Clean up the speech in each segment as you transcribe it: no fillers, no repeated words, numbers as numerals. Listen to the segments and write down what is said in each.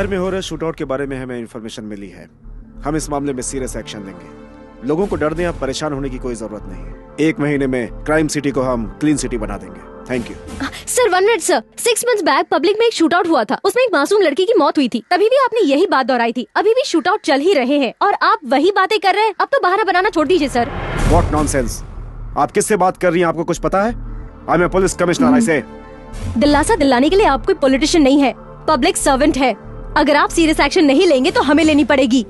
शहर में हो रहे शूटआउट के बारे में हमें इंफॉर्मेशन मिली है। हम इस मामले में सीरियस एक्शन लेंगे। लोगों को डरने या परेशान होने की कोई जरूरत नहीं है। 1 महीने में क्राइम सिटी को हम क्लीन सिटी बना देंगे। Thank you sir. 1 minute sir. 6 months back public में एक शूटआउट हुआ था, उसमें एक मासूम लड़की की मौत हुई थी। तभी भी आपने यही बात दोहराई थी। अभी भी शूटआउट चल ही रहे हैं और आप वही बातें कर रहे हैं। अब तो बहाना बनाना छोड़ दीजिए सर। What nonsense. आप किससे बात कर रही हैं? आपको कुछ पता है? I am a police commissioner. आई से दिलासा दिलाने के लिए आप कोई पॉलिटिशियन नहीं है, पब्लिक सर्वेंट है। अगर आप सीरियस एक्शन नहीं लेंगे तो हमें लेनी पड़ेगी।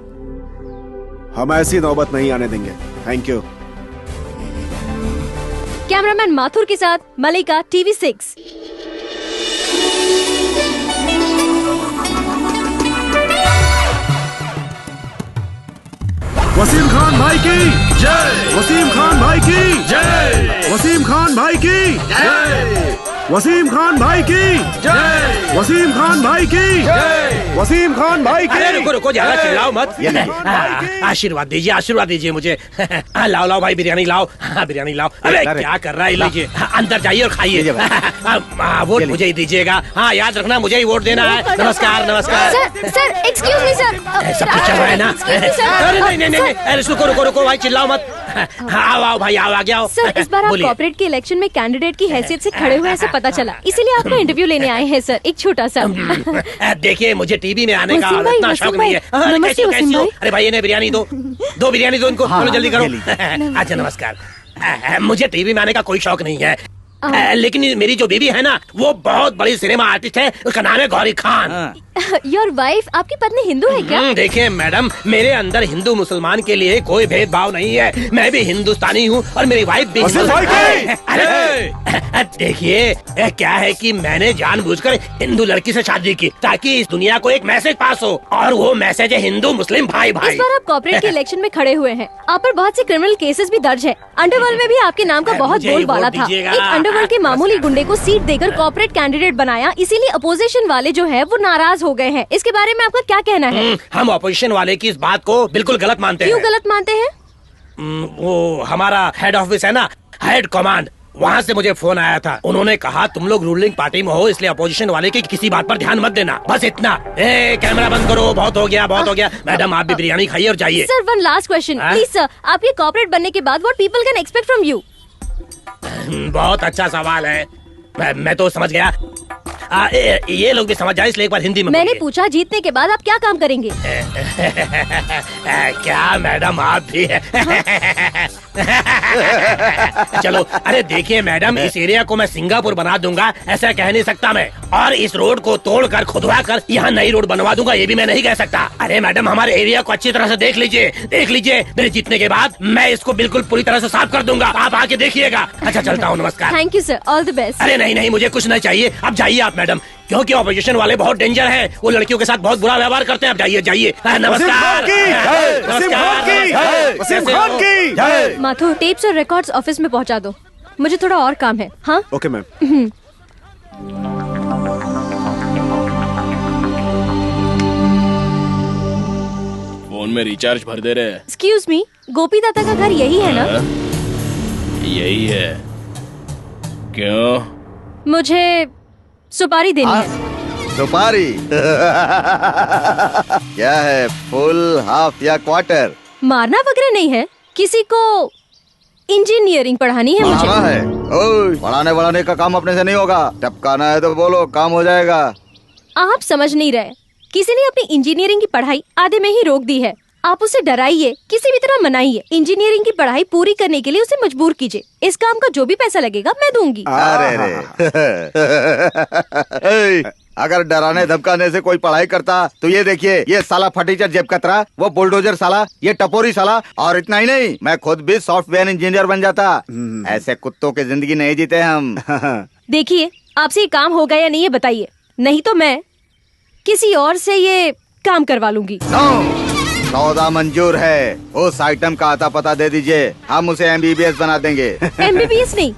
हम ऐसी नौबत नहीं आने देंगे। Thank you. कैमरामैन माथुर के साथ मलिका, TV6। वसीम खान भाई की जय। वसीम खान भाई की जय। वसीम खान भाई की जय। वसीम खान भाई की जय। वसीम खान भाई की जय। वसीम खान भाई की। अरे रुको रुको, ज्यादा चिल्लाओ मत। आशीर्वाद दीजिए मुझे। लाओ लाओ भाई, बिरयानी लाओ। बिरयानी लाओ। अरे क्या कर रहा है, लीजिए अंदर जाइए और खाइए। वोट मुझे ही दीजिएगा। हाँ याद रखना, मुझे ही वोट देना है। नमस्कार नमस्कार। Sir excuse me sir. सब कुछ चल रहा है ना? अरे नहीं, अरे रुको भाई, चिल्लाओ मत। आओ भाई, आओ आगे आओ। सर इस बार आप कॉर्पोरेट के इलेक्शन में कैंडिडेट की हैसियत से खड़े हुए ऐसा पता चला, इसीलिए आपका इंटरव्यू लेने आए हैं सर। एक छोटा सा। देखिए मुझे टीवी में आने का इतना शौक नहीं है। नमस्ते वसीम भाई। अरे भाई इन्हें बिरयानी दो बिरयानी दो इनको। चलो जल्दी करो। अच्छा नमस्कार। मुझे टीवी में आने का कोई शौक नहीं है, लेकिन मेरी जो बीवी है ना, वो बहुत बड़ी सिनेमा आर्टिस्ट है। उसका नाम है गौरी खान। योर वाइफ, आपकी पत्नी हिंदू है क्या? देखिए मैडम, मेरे अंदर हिंदू मुसलमान के लिए कोई भेदभाव नहीं है। मैं भी हिंदुस्तानी हूँ और मेरी वाइफ भी। अरे देखिए क्या है कि मैंने जानबूझकर हिंदू लड़की से शादी की ताकि इस दुनिया को एक मैसेज पास हो, और वो मैसेज है हिंदू मुस्लिम भाई भाई। इस बार आप कॉर्पोरेट के इलेक्शन में खड़े हुए हैं। आप पर बहुत से क्रिमिनल केसेस भी दर्ज है। अंडरवर्ल्ड में भी आपके नाम का बहुत बोलबाला था। एक अंडरवर्ल्ड के मामूली गुंडे को सीट देकर कॉर्पोरेट कैंडिडेट बनाया, इसीलिए अपोजिशन वाले जो है वो नाराज हो गए हैं। इसके बारे में आपका क्या कहना है? हम अपोजिशन वाले की इस बात को बिल्कुल गलत मानते हैं। क्यों गलत मानते हैं? वो हमारा हेड ऑफिस है ना, हेड कमांड, वहाँ से मुझे फोन आया था। उन्होंने कहा तुम लोग रूलिंग पार्टी में हो, इसलिए अपोजिशन वाले की किसी बात पर ध्यान मत देना। बस इतना। कैमरा बंद करो। बहुत हो गया। मैडम आप भी बिरयानी खाइए और जाइए। Sir one last question please sir. आपके कॉर्पोरेट बनने के बाद what people can expect from you? बहुत अच्छा सवाल है। मैं तो समझ गया। ये लोग भी समझ जाए, इसलिए एक बार हिंदी में मैंने पूछा जीतने के बाद आप क्या काम करेंगे? क्या मैडम आप भी चलो। अरे देखिए मैडम, इस एरिया को मैं सिंगापुर बना दूंगा, ऐसा कह नहीं सकता मैं। और इस रोड को तोड़कर खुदवा कर यहाँ नई रोड बनवा दूंगा, ये भी मैं नहीं कह सकता। अरे मैडम, हमारे एरिया को अच्छी तरह से देख लीजिए। मेरे जीतने के बाद मैं इसको बिल्कुल पूरी तरह से साफ कर दूंगा, आप आके देखिएगा। अच्छा चलता हूँ, नमस्कार। Thank you sir, all the best. अरे नहीं, मुझे कुछ नहीं चाहिए। अब जाइए आप मैडम, क्योंकि ऑपोजिशन वाले बहुत डेंजर हैं। वो लड़कियों के साथ बहुत बुरा व्यवहार करते हैं। आप जाइए। नमस्कार। माथुर, टेप्स और रिकॉर्ड्स ऑफिस में पहुंचा दो, मुझे थोड़ा और काम है। हाँ ओके मैम। फोन में रिचार्ज भर दे रहे। एक्सक्यूज मी, गोपी दादा का घर यही है ना? यही है। क्यों? मुझे सुपारी देनी है। सुपारी? क्या है, फुल, हाफ या क्वार्टर? मारना वगैरह नहीं है, किसी को इंजीनियरिंग पढ़ानी है मुझे। है पढ़ाने का काम अपने से नहीं होगा। टपकाना है तो बोलो, काम हो जाएगा। आप समझ नहीं रहे, किसी ने अपनी इंजीनियरिंग की पढ़ाई आधे में ही रोक दी है। आप उसे डराइए, किसी भी तरह मनाइए। इंजीनियरिंग की पढ़ाई पूरी करने के लिए उसे मजबूर कीजिए। इस काम का जो भी पैसा लगेगा मैं दूंगी। अरे अगर डराने धमकाने से कोई पढ़ाई करता तो ये देखिए, ये साला फटीचर जेब कतरा, वो बुलडोजर साला, ये टपोरी साला, और इतना ही नहीं, मैं खुद भी सॉफ्टवेयर इंजीनियर बन जाता। ऐसे कुत्तों की जिंदगी नहीं जीते हम। देखिए, आपसे ये काम होगा या नहीं ये बताइए, नहीं तो मैं किसी और से ये काम करवा लूंगी। सौदा मंजूर है। उस आइटम का आता पता दे दीजिए, हम उसे MBBS बना देंगे। MBBS नहीं,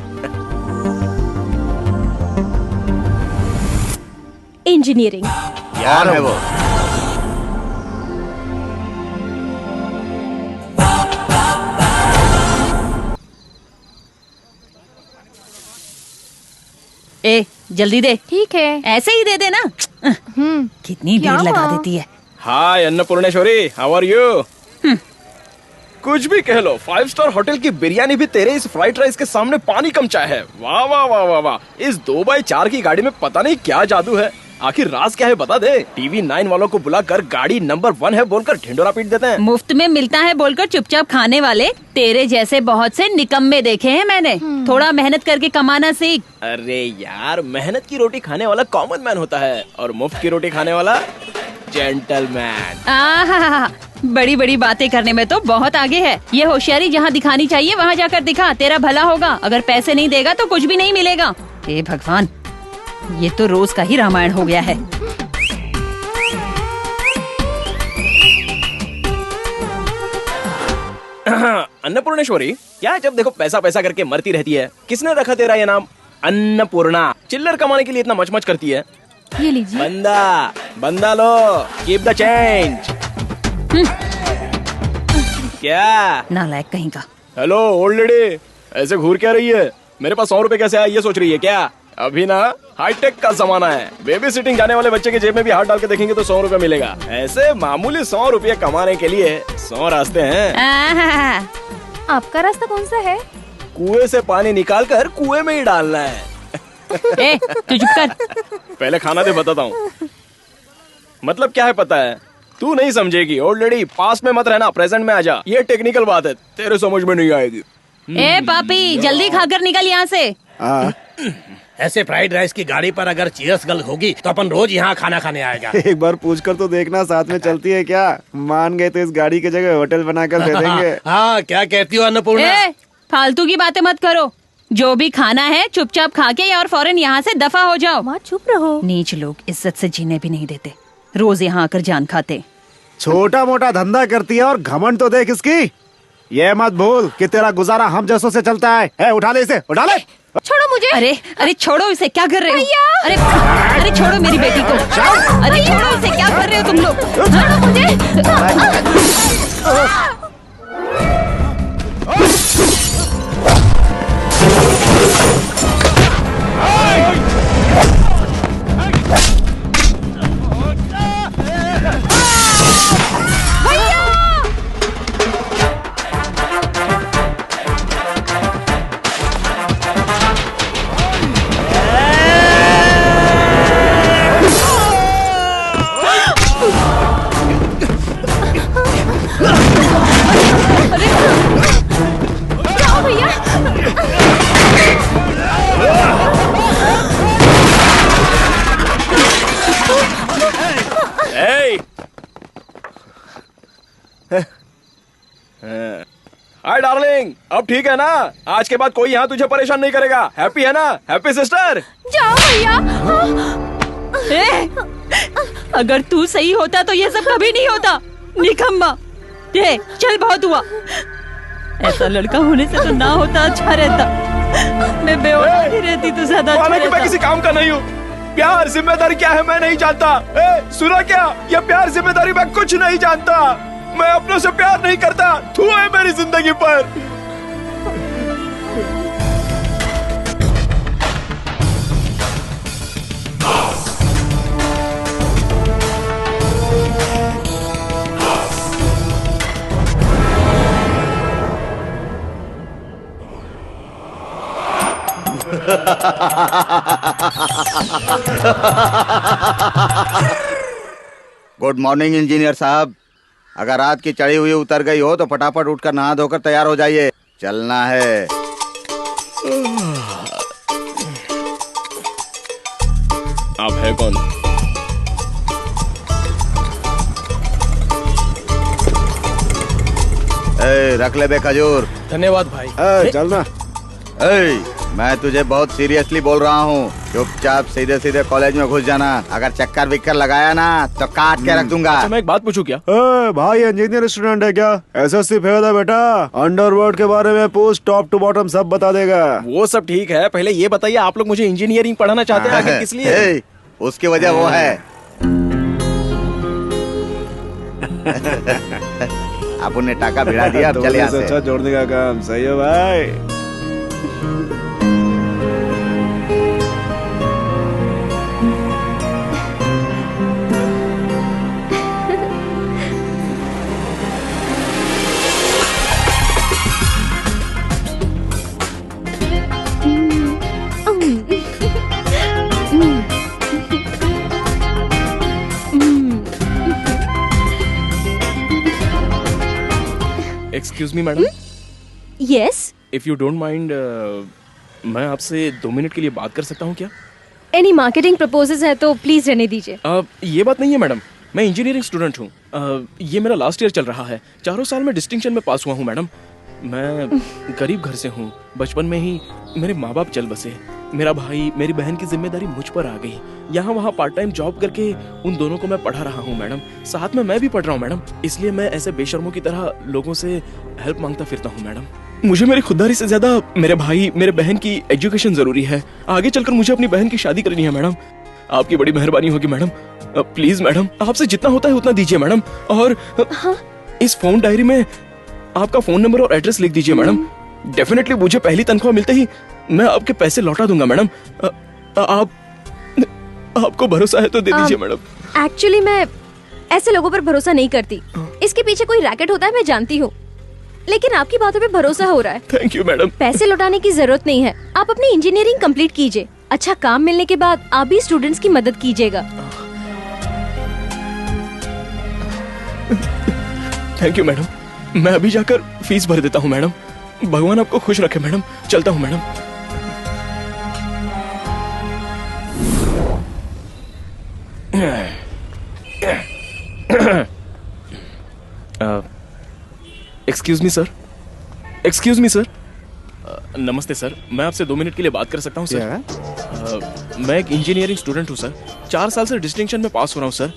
इंजीनियरिंग। यार है वो। ए जल्दी दे। ठीक है। ऐसे ही दे दे ना। कितनी क्या देर लगा हुआ? देती है। हाय अन्नपूर्णेश्वरी, हाउ आर यू? कुछ भी कह लो, 5 स्टार होटल की बिरयानी भी तेरे इस फ्राइड राइस के सामने पानी कम चाय है। वाह वाह वाह वाह वाह। इस 2x4 की गाड़ी में पता नहीं क्या जादू है। आखिर राज क्या है बता दे। टीवी 9 वालों को बुलाकर गाड़ी नंबर 1 है बोलकर ढिंडोरा पीट देते हैं। मुफ्त में मिलता है बोलकर चुपचाप खाने वाले तेरे जैसे बहुत से निकम्मे देखे हैं मैंने। थोड़ा मेहनत करके कमाना सीख। अरे यार, मेहनत की रोटी खाने वाला कॉमन मैन होता है और मुफ्त की रोटी खाने वाला जेंटलमैन। आहा, बड़ी बड़ी बातें करने में तो बहुत आगे है। ये होशियारी जहाँ दिखानी चाहिए वहाँ जाकर दिखा, तेरा भला होगा। अगर पैसे नहीं देगा तो कुछ भी नहीं मिलेगा। हे भगवान, ये तो रोज का ही रामायण हो गया है। अन्नपूर्णेश्वरी, क्या जब देखो पैसा पैसा करके मरती रहती है? किसने रखा तेरा ये नाम अन्नपूर्णा? चिल्लर कमाने के लिए इतना मचमच करती है। ये लीजिए। बंदा बंदा लो, कीप द चेंज। क्या? नालायक कहीं का। हेलो ओल्ड लेडी, ऐसे घूर क्या रही है? मेरे पास 100 रुपए कैसे आए ये सोच रही है क्या? अभी ना हाईटेक का जमाना है। बेबी सिटिंग जाने वाले बच्चे के जेब में भी हाथ डाल के देखेंगे तो 100 रुपए मिलेगा। ऐसे मामूली 100 रुपए कमाने के लिए 100 रास्ते हैं। आहा, आपका रास्ता कौन सा है? कुएं से पानी निकाल कर कुएं में ही डालना है। ए, तू चुप कर। पहले खाना दे, बताता हूँ। मतलब क्या है पता है? तू नहीं समझेगी ओल्ड लेडी, पास में मत रहना, प्रेजेंट में आ जा। ये टेक्निकल बात है, तेरे समझ में नहीं आएगी। ए पापी, जल्दी खाकर निकल यहाँ से। ऐसे फ्राइड राइस की गाड़ी पर अगर चीयर्स गर्ल होगी तो अपन रोज यहाँ खाना खाने आएगा। एक बार पूछ कर तो देखना, साथ में चलती है क्या? मान गए तो इस गाड़ी की जगह होटल बनाकर दे देंगे। हाँ, क्या कहती हो अन्नपूर्णा? ए, फालतू की बातें मत करो। जो भी खाना है चुपचाप खा के और फौरन यहाँ से दफा हो जाओ। माँ चुप रहो। नीच लोग इज्जत से जीने भी नहीं देते, रोज यहाँ आकर जान खाते। छोटा मोटा धंधा करती है और घमंड तो देख इसकी। ये मत भूल कि तेरा गुजारा हम जैसों से चलता है। उठा ले इसे, उठा ले। छोड़ो मुझे। अरे अरे छोड़ो इसे, क्या कर रहे हो? भैया! अरे अरे छोड़ो मेरी बेटी को। अरे छोड़ो इसे, क्या कर रहे हो तुम लोग? छोड़ो मुझे। जाओ भैया। हाय डार्लिंग, अब ठीक है ना? आज के बाद कोई यहाँ तुझे परेशान नहीं करेगा। हैप्पी है ना? Happy sister? जाओ भैया। ए, अगर तू सही होता तो ये सब कभी नहीं होता। निकम्मा। ये चल, बहुत हुआ। ऐसा लड़का होने से तो ना होता अच्छा रहता। मैं बेऔलाद ही रहती तो ज्यादा अच्छा माना कि मैं किसी रहता। काम का नहीं हूँ। प्यार जिम्मेदारी क्या है मैं नहीं जानता। सुना क्या? ये प्यार जिम्मेदारी मैं कुछ नहीं जानता। मैं अपनों से प्यार नहीं करता। तू है मेरी जिंदगी पर। गुड मॉर्निंग इंजीनियर साहब। अगर रात की चढ़ी हुई उतर गई हो तो फटाफट उठकर नहा धोकर तैयार हो जाइए, चलना है। आप है कौन? रख ले बे खजूर। धन्यवाद भाई। चलना। मैं तुझे बहुत सीरियसली बोल रहा हूँ, चुपचाप सीधे सीधे कॉलेज में घुस जाना। अगर चक्कर विक्कर लगाया ना तो काट के रख दूंगा। अच्छा, मैं एक बात पूछूं क्या? भाई इंजीनियर स्टूडेंट है क्या? एसएससी फेल है बेटा। अंडरवर्ल्ड के बारे में पूछ, टॉप टू बॉटम सब बता देगा। वो सब ठीक है, पहले ये बताइए आप लोग मुझे इंजीनियरिंग पढ़ाना चाहते हैं, आखिर किस लिए? उसकी वजह वो है। अपन ने टाका भिड़ा दिया, अब चले यहाँ से। अच्छा जोड़ने का काम सही है भाई। Excuse me madam, yes, if you don't mind, मैं आपसे 2 मिनट के लिए बात कर सकता हूँ क्या? एनी मार्केटिंग प्रपोजल्स है तो प्लीज रहने दीजिए। ये बात नहीं है मैडम, मैं इंजीनियरिंग स्टूडेंट हूँ। ये मेरा लास्ट ईयर चल रहा है। 4 साल में डिस्टिंक्शन में पास हुआ हूँ मैडम। मैं गरीब घर से हूँ। बचपन में ही मेरे माँ बाप चल बसे। मेरा भाई, मेरी बहन की जिम्मेदारी मुझ पर आ गई। यहाँ वहाँ पार्ट टाइम जॉब करके उन दोनों को मैं पढ़ा रहा हूँ मैडम। साथ में मैं भी पढ़ रहा हूँ मैडम। इसलिए मैं ऐसे बेशर्मों की तरह लोगों से हेल्प मांगता फिरता हूँ मैडम। मुझे मेरी खुददारी से ज्यादा मेरे भाई, मेरे बहन की एजुकेशन जरूरी है। आगे चलकर मुझे अपनी बहन की शादी करनी है मैडम। आपकी बड़ी मेहरबानी होगी मैडम। प्लीज मैडम, आपसे जितना होता है उतना दीजिए मैडम। और इस फोन डायरी में आपका फोन नंबर और एड्रेस लिख दीजिए मैडम। डेफिनेटली मुझे पहली तनख्वाह मिलते ही मैं आपके पैसे लौटा दूंगा मैडम। आपको भरोसा है तो दे दीजिए मैडम। एक्चुअली मैं ऐसे लोगों पर भरोसा नहीं करती। इसके पीछे कोई रैकेट होता है मैं जानती हूँ, लेकिन आपकी बातों पे भरोसा हो रहा है। Thank you madam. पैसे लौटाने की जरूरत नहीं है। आप अपनी इंजीनियरिंग कंप्लीट कीजिए। अच्छा काम मिलने के बाद आप भी स्टूडेंट्स की मदद कीजिएगा। Thank you madam. मैं अभी जाकर फीस भर देता हूँ मैडम। भगवान आपको खुश रखे मैडम। चलता हूँ madam. Excuse me sir. Excuse me sir. नमस्ते सर, मैं आपसे 2 मिनट के लिए बात कर सकता हूँ सर? मैं एक इंजीनियरिंग स्टूडेंट हूँ सर। 4 साल से डिस्टिंक्शन में पास हो रहा हूँ सर।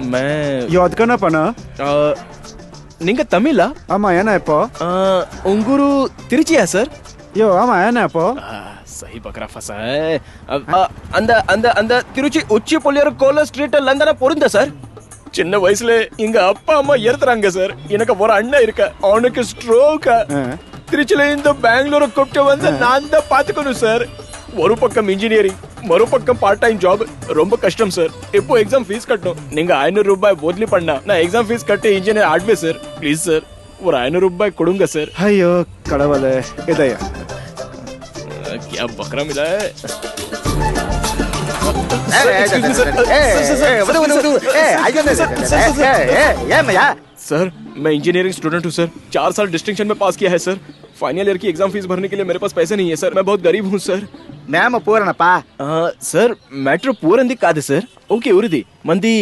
मैं निंगा तमिला उंगूरू तिरुचिया सर। सही बकरा फंसा है। अंद तिरुची उच्ची पोलियर कोला स्ट्रीट लंदन पोरिंदा सर। சின்ன வயசுல எங்க அப்பா அம்மா இறந்துறாங்க சார். எனக்கு ஒரு அண்ணன் இருக்க, அவனுக்கு ஸ்ட்ரோக். திருச்சியில இருந்து பெங்களூரு கூப்பிட்டு வந்து நான் தான் பாத்துக்கணும் சார். ஒரு பக்கம் இன்ஜினியரிங், மறுபக்கம் பார்ட் டைம் ஜாப். ரொம்ப கஷ்டம் சார். இப்போ எக்ஸாம் ஃபீஸ் கட்டணும். நீங்க 500 ரூபாய் போதலி பண்ணா நான் எக்ஸாம் ஃபீஸ் கட்டி இன்ஜினியர் ஆடுவேன் சார். ப்ளீஸ் சார், ஒரு 500 ரூபாய் கொடுங்க சார். ஐயோ கடவுளே, இதையா क्या बकरा मिला है? सर मैं इंजीनियरिंग स्टूडेंट हूँ सर। 4 साल डिस्टिंक्शन में पास किया है सर। फाइनल ईयर की एग्जाम फीस भरने के लिए मेरे पास पैसे नहीं है सर। मैं बहुत गरीब हूँ सर। सर मैटर पूरंदी कादे सर. ओके उरिदी मंदी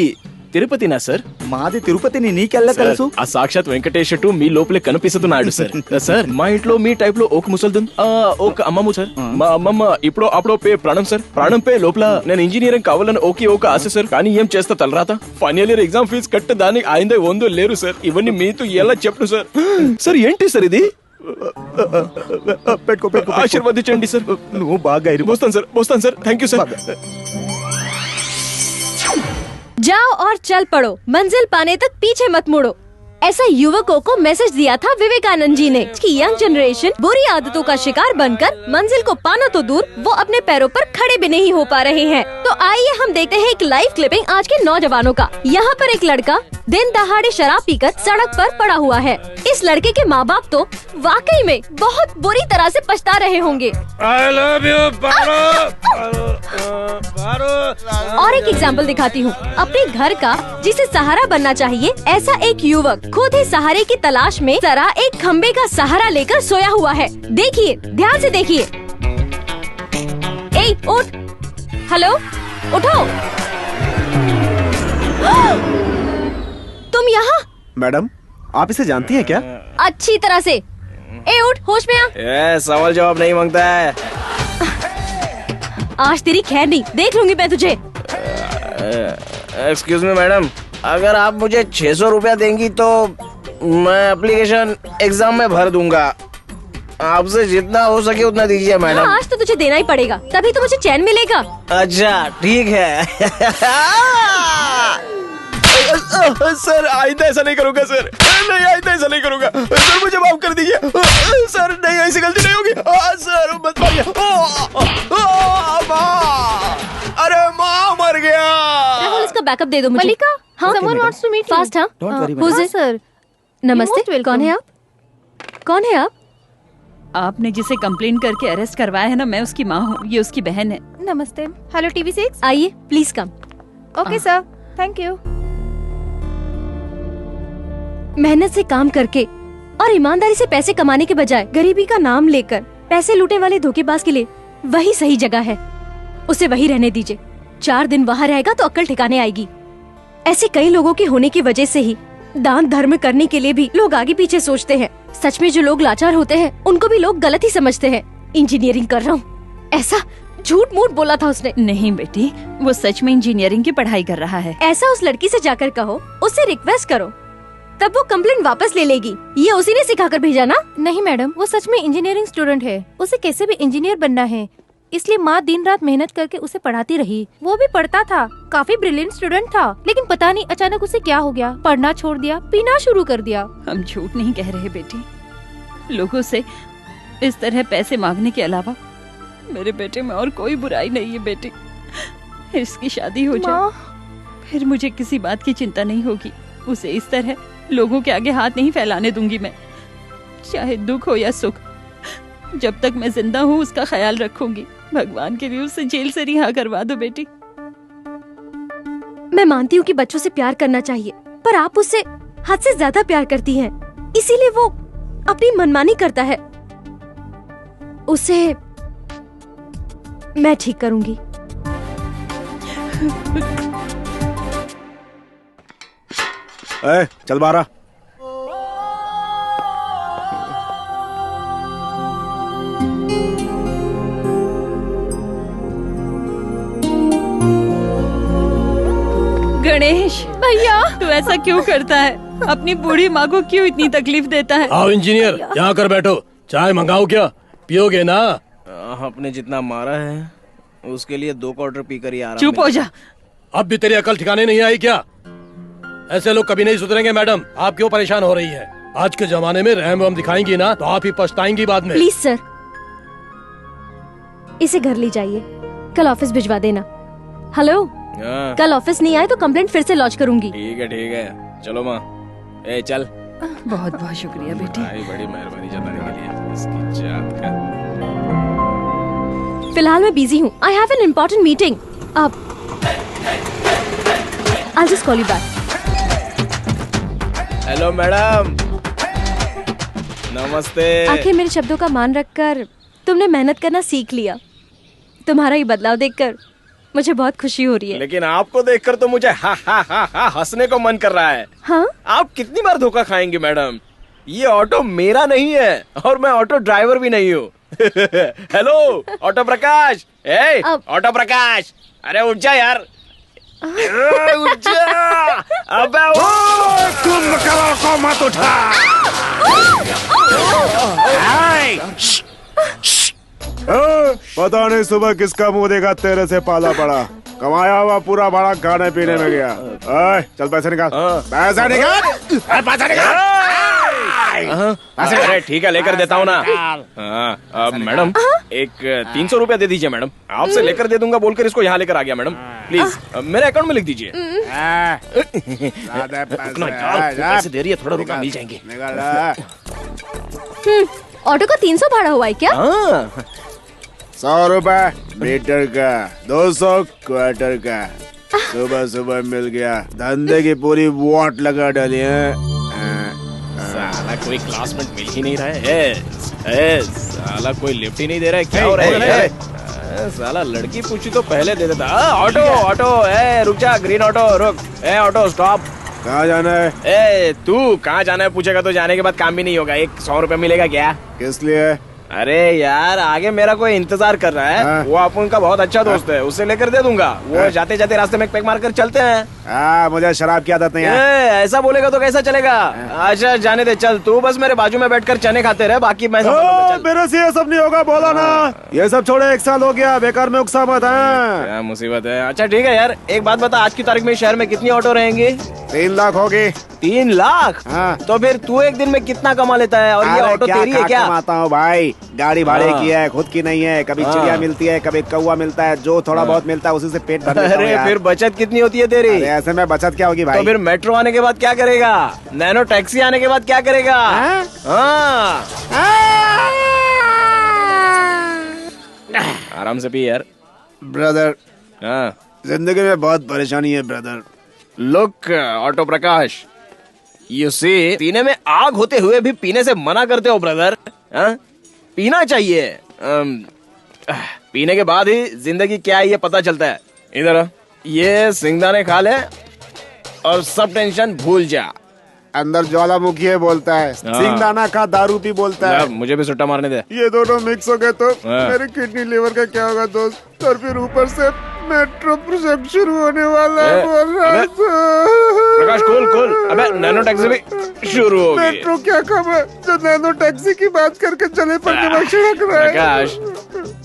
తిరుపతి నా సార్. మాది తిరుపతిని నీకెళ్ళ తెలుసు? ఆ సాక్షాత్ వెంకటేశ్వరుడు మీ లోపలే కనిపిస్తున్నాడు సార్. సార్ మా ఇంట్లో మీ టైప్ లో ఒక ముసల్దన్ ఒక అమ్మమ్మ సార్. మా అమ్మమ్మ ఇప్పుడు అప్పుడు పే ప్రాణం సార్. ప్రాణం పే లోపల నేను ఇంజనీరింగ్ కావాలని ఒక ఆశ సార్. కానీ ఏం చేస్తా తలరాత. ఫైనల్ ఇయర్ ఎగ్జామ్ ఫీజు కట్ట దానికి ఆయిందే వందో లేరు సార్. ఇవన్నీ మీతో ఎలా చెప్పను సార్. సార్ ఏంటి సార్ ఇది? పెట్టుకో ఆశీర్వదించండి సార్. నువ్వు బాగా వస్తాను సార్. Thank you sir. जाओ और चल पड़ो, मंजिल पाने तक पीछे मत मुड़ो। ऐसा युवकों को मैसेज दिया था विवेकानंद जी ने कि यंग जनरेशन बुरी आदतों का शिकार बनकर मंजिल को पाना तो दूर, वो अपने पैरों पर खड़े भी नहीं हो पा रहे हैं। तो आइए हम देखते हैं एक लाइव क्लिपिंग आज के नौजवानों का। यहाँ पर एक लड़का दिन दहाड़े शराब पीकर सड़क पर पड़ा हुआ है। इस लड़के के माँ बाप तो वाकई में बहुत बुरी तरह से पछता रहे होंगे। I love you, पारो। और एक एग्जाम्पल दिखाती हूँ अपने घर का, जिसे सहारा बनना चाहिए। ऐसा एक युवक खुद ही सहारे की तलाश में जरा एक खम्बे का सहारा लेकर सोया हुआ है। देखिए, ध्यान से देखिए। ए उठ, हेलो, उठो। तुम यहाँ? मैडम आप इसे जानती हैं क्या? अच्छी तरह से। ए उठ, होश में आ। सवाल जवाब नहीं मांगता है। आज तेरी खैर नहीं, देख लूंगी मैं तुझे। एक्सक्यूज मी मैडम, अगर आप मुझे 600 रुपया देंगी तो मैं एप्लीकेशन एग्जाम में भर दूंगा। आपसे जितना हो सके उतना दीजिए मैडम। हाँ, आज तो तुझे देना ही पड़ेगा, तभी तो मुझे चैन मिलेगा। अच्छा ठीक है। सर आइंदा ऐसा नहीं करूंगा सर। नहीं आइंदा ऐसा नहीं करूंगा सर। मुझे माफ कर दीजिए सर। नहीं ऐसी गलती नहीं होगी सर। मत मारिए। अरे माँ मर गया। राहुल, इसका बैकअप दे दो मुझे। मलिका, हाँ, someone wants to meet you. Fast. हाँ, Don't worry, Who's madam. it? Sir नमस्ते, You're most कौन है आप? कौन है आप? आपने जिसे कंप्लेन करके अरेस्ट करवाया है ना, मैं उसकी माँ हूँ, ये उसकी बहन है। नमस्ते। Hello TV6। आइए please come. Okay sir, thank you. मेहनत से काम करके और ईमानदारी से पैसे कमाने के बजाय गरीबी का नाम लेकर पैसे लूटने वाले धोखेबाज के लिए वही सही जगह है। उसे वही रहने दीजिए। 4 दिन वहाँ रहेगा तो अक्ल ठिकाने आएगी। ऐसे कई लोगों के होने की वजह से ही दान धर्म करने के लिए भी लोग आगे पीछे सोचते हैं। सच में जो लोग लाचार होते हैं उनको भी लोग गलत ही समझते हैं। इंजीनियरिंग कर रहा हूँ ऐसा झूठ मूठ बोला था उसने। नहीं बेटी, वो सच में इंजीनियरिंग की पढ़ाई कर रहा है। ऐसा उस लड़की से जाकर कहो, उससे रिक्वेस्ट करो, तब वो कंप्लेंट वापस ले लेगी। ये उसी ने सिखाकर भेजा ना? नहीं मैडम, वो सच में इंजीनियरिंग स्टूडेंट है। उसे कैसे भी इंजीनियर बनना है, इसलिए माँ दिन रात मेहनत करके उसे पढ़ाती रही। वो भी पढ़ता था, काफी ब्रिलियंट स्टूडेंट था, लेकिन पता नहीं अचानक उसे क्या हो गया, पढ़ना छोड़ दिया, पीना शुरू कर दिया। हम झूठ नहीं कह रहे बेटी। लोगों से इस तरह पैसे मांगने के अलावा मेरे बेटे में और कोई बुराई नहीं है बेटी। इसकी शादी हो जाए फिर मुझे किसी बात की चिंता नहीं होगी। उसे इस तरह लोगों के आगे हाथ नहीं फैलाने दूंगी मैं, चाहे दुख हो या सुख। जब तक मैं जिंदा हूँ उसका ख्याल रखूंगी। भगवान के लिए उसे जेल से रिहा करवा दो बेटी। मैं मानती हूँ कि बच्चों से प्यार करना चाहिए, पर आप उससे हद से ज्यादा प्यार करती हैं, इसीलिए वो अपनी मनमानी करता है। उसे मैं ठीक करूंगी। चल बारा। गणेश भैया, तू ऐसा क्यों करता है? अपनी बूढ़ी माँ को क्यों इतनी तकलीफ देता है? आओ इंजीनियर, यहाँ कर बैठो। चाय मंगाओ क्या? पियोगे ना? आपने जितना मारा है उसके लिए 2 क्वार्टर पीकर ही आ रहा। चुप हो जा। अब भी तेरी अकल ठिकाने नहीं आई क्या? ऐसे लोग कभी नहीं सुधरेंगे मैडम। आप क्यों परेशान हो रही है? आज के जमाने में रहम वहम दिखाएंगी ना तो आप ही पछताएंगी बाद में। प्लीज सर, इसे घर ले जाइए, कल ऑफिस भिजवा देना। हेलो, कल ऑफिस नहीं आए तो कंप्लेंट फिर से लॉन्च करूंगी। ठीक है, चलो माँ। ए चल। बहुत बहुत शुक्रिया बेटी। बड़ी मेहरबानी जताने के लिए। इसकी जात का। फिलहाल मैं बिजी हूँ। I have an important meeting. अब I'll just call you back. Hello madam, नमस्ते। आखिर मेरे शब्दों का मान रखकर तुमने मेहनत करना सीख लिया। तुम्हारा ये बदलाव देखकर मुझे बहुत खुशी हो रही है। लेकिन आपको देखकर तो मुझे हा हंसने को मन कर रहा है। हाँ? आप कितनी बार धोखा खाएंगी मैडम? ये ऑटो मेरा नहीं है और मैं ऑटो ड्राइवर भी नहीं हूँ। हेलो ऑटो प्रकाश। ए ऑटो प्रकाश, अरे उठ जा यार। उठ जा। अबे तुम करो को मत उठा। पता नहीं सुबह किसका मुंह देखा तेरे से पाला पड़ा। कमाया हुआ पूरा भाड़ा खाने पीने में गया। चल पैसे निकाल। पैसा निकाल। पैसा निकाल। अरे ठीक है, लेकर देता हूँ ना। मैडम एक 300 रुपया दे दीजिए मैडम। आपसे लेकर दे दूंगा बोलकर इसको यहाँ लेकर आ गया मैडम। प्लीज मेरे अकाउंट में लिख दीजिए। पैसे दे रही है, थोड़ा रुका, मिल जाएंगे। ऑटो का 300 भाड़ा हुआ है क्या? 100 रुपए मीटर का, 200 क्वार्टर का। सुबह सुबह मिल गया। धंधे की पूरी वॉट लगा डाली है। साला कोई क्लासमेट मिल ही नहीं रहा है। साला कोई लिफ्ट ही नहीं दे रहा है। क्या हो रहा है? साला लड़की पूछी तो पहले दे देता। ऑटो ऑटो, रुक जा, ग्रीन ऑटो रुक। Auto stop. कहाँ जाना है? तू कहाँ जाना है पूछेगा तो जाने के बाद काम भी नहीं होगा। एक 100 रुपया मिलेगा क्या? किस लिए? अरे यार, आगे मेरा कोई इंतजार कर रहा है। हाँ। वो अपन का बहुत अच्छा दोस्त है, उससे लेकर दे दूंगा। वो जाते जाते रास्ते में एक पैक मारकर चलते हैं। मुझे शराब की आदत नहीं है। ऐसा बोलेगा तो कैसा चलेगा? अच्छा जाने दे, चल तू बस मेरे बाजू में बैठकर चने खाते रहे, बाकी मैं मेरे से ये सब नहीं होगा, बोला ना। ये सब छोड़े, 1 साल हो गया, बेकार में उकसा मत है। क्या मुसीबत है? अच्छा ठीक है यार, एक बात बता, आज की तारीख में शहर में कितनी ऑटो रहेंगी? 3 लाख होगी। 3 लाख? हाँ। तो फिर तू एक दिन में कितना कमा लेता है? और ये ऑटो तेरी है क्या? कमाता हूँ भाई, गाड़ी भाड़े की है, खुद की नहीं है। कभी चिड़िया मिलती है, कभी कौवा मिलता है, जो थोड़ा बहुत मिलता है उसी से पेट भर लेता हूँ अरे यार। फिर बचत कितनी होती है तेरी? ऐसे में बचत क्या होगी भाई? तो फिर मेट्रो आने के बाद क्या करेगा? नैनो टैक्सी आने के बाद क्या करेगा? हाँ। आराम से पी यार। ब्रदर, हाँ। जिंदगी में बहुत परेशानी है brother. Look auto Prakash, you see, सीने में आग होते हुए भी पीने से मना करते हो ब्रदर। पीना चाहिए। पीने के बाद ही जिंदगी क्या है ये पता चलता है। इधर ये सिंगदाने खा ले और सब टेंशन भूल जा। अंदर ज्वालामुखी है बोलता है, सिंगदाना का दारू भी बोलता है। मुझे भी सुट्टा मारने दे। ये दोनों मिक्स हो गए तो मेरी किडनी लिवर का क्या होगा दोस्त। और फिर ऊपर से मेट्रो प्रोजेक्ट शुरू होने वाला है बोल रहा है। प्रकाश कूल। अबे नैनो टैक्सी भी शुरू होगी। मेट्रो क्या खबर जो नैनो टैक्सी की बात करके चले पर दिमाग छिड़क रहा है। प्रकाश,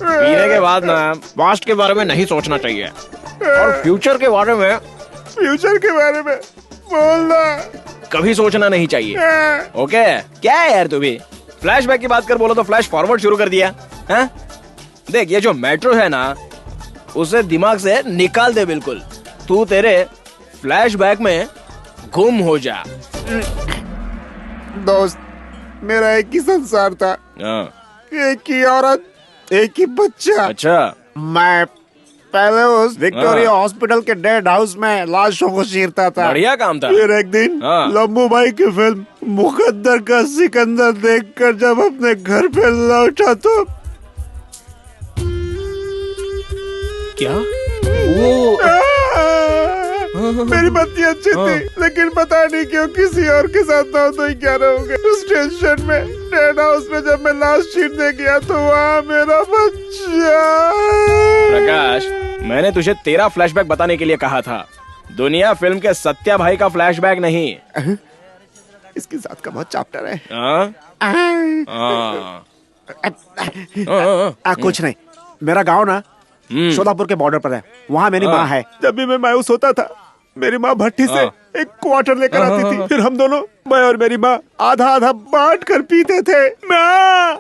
पीने के बाद ना पास्ट के बारे में नहीं सोचना चाहिए और फ्यूचर के बारे में बोलना कभी सोचना नहीं चाहिए। ओके? क्या है यार तू भी फ्लैशबैक की बात कर बोलो तो फ्लैश फॉरवर्ड शुरू कर दिया है? देख ये जो मेट्रो है ना उसे दिमाग से निकाल दे बिल्कुल। तू तेरे फ्लैशबैक में गुम हो जा। दोस्त मेरा एक ही संसार था, एक ही औरत, एक ही बच्चा। अच्छा। मैं पहले उस विक्टोरिया हॉस्पिटल के डेड हाउस में लाशों को चीरता था। बढ़िया काम था। फिर एक दिन लंबू भाई की फिल्म मुकद्दर का सिकंदर देखकर जब अपने घर पे लौटा तो क्या वो मेरी पत्नी अच्छी थी लेकिन पता नहीं क्यों किसी और के साथ ना हो तो क्या रहोगे। उस टेंशन में डेड हाउस में जब मैं लाश चीरने गया तो वहाँ मेरा बच्चा। प्रकाश, मैंने तुझे तेरा फ्लैशबैक बताने के लिए कहा था, दुनिया फिल्म के सत्या भाई का फ्लैशबैक नहीं। इसकी जात का बहुत चैप्टर है। कुछ नहीं, मेरा गांव ना शोलापुर के बॉर्डर पर है, वहाँ मेरी माँ है। जब भी मैं मायूस होता था मेरी माँ भट्टी से एक क्वार्टर लेकर आती थी, फिर हम दोनों, मैं और मेरी माँ आधा आधा बांट कर पीते थे। माँ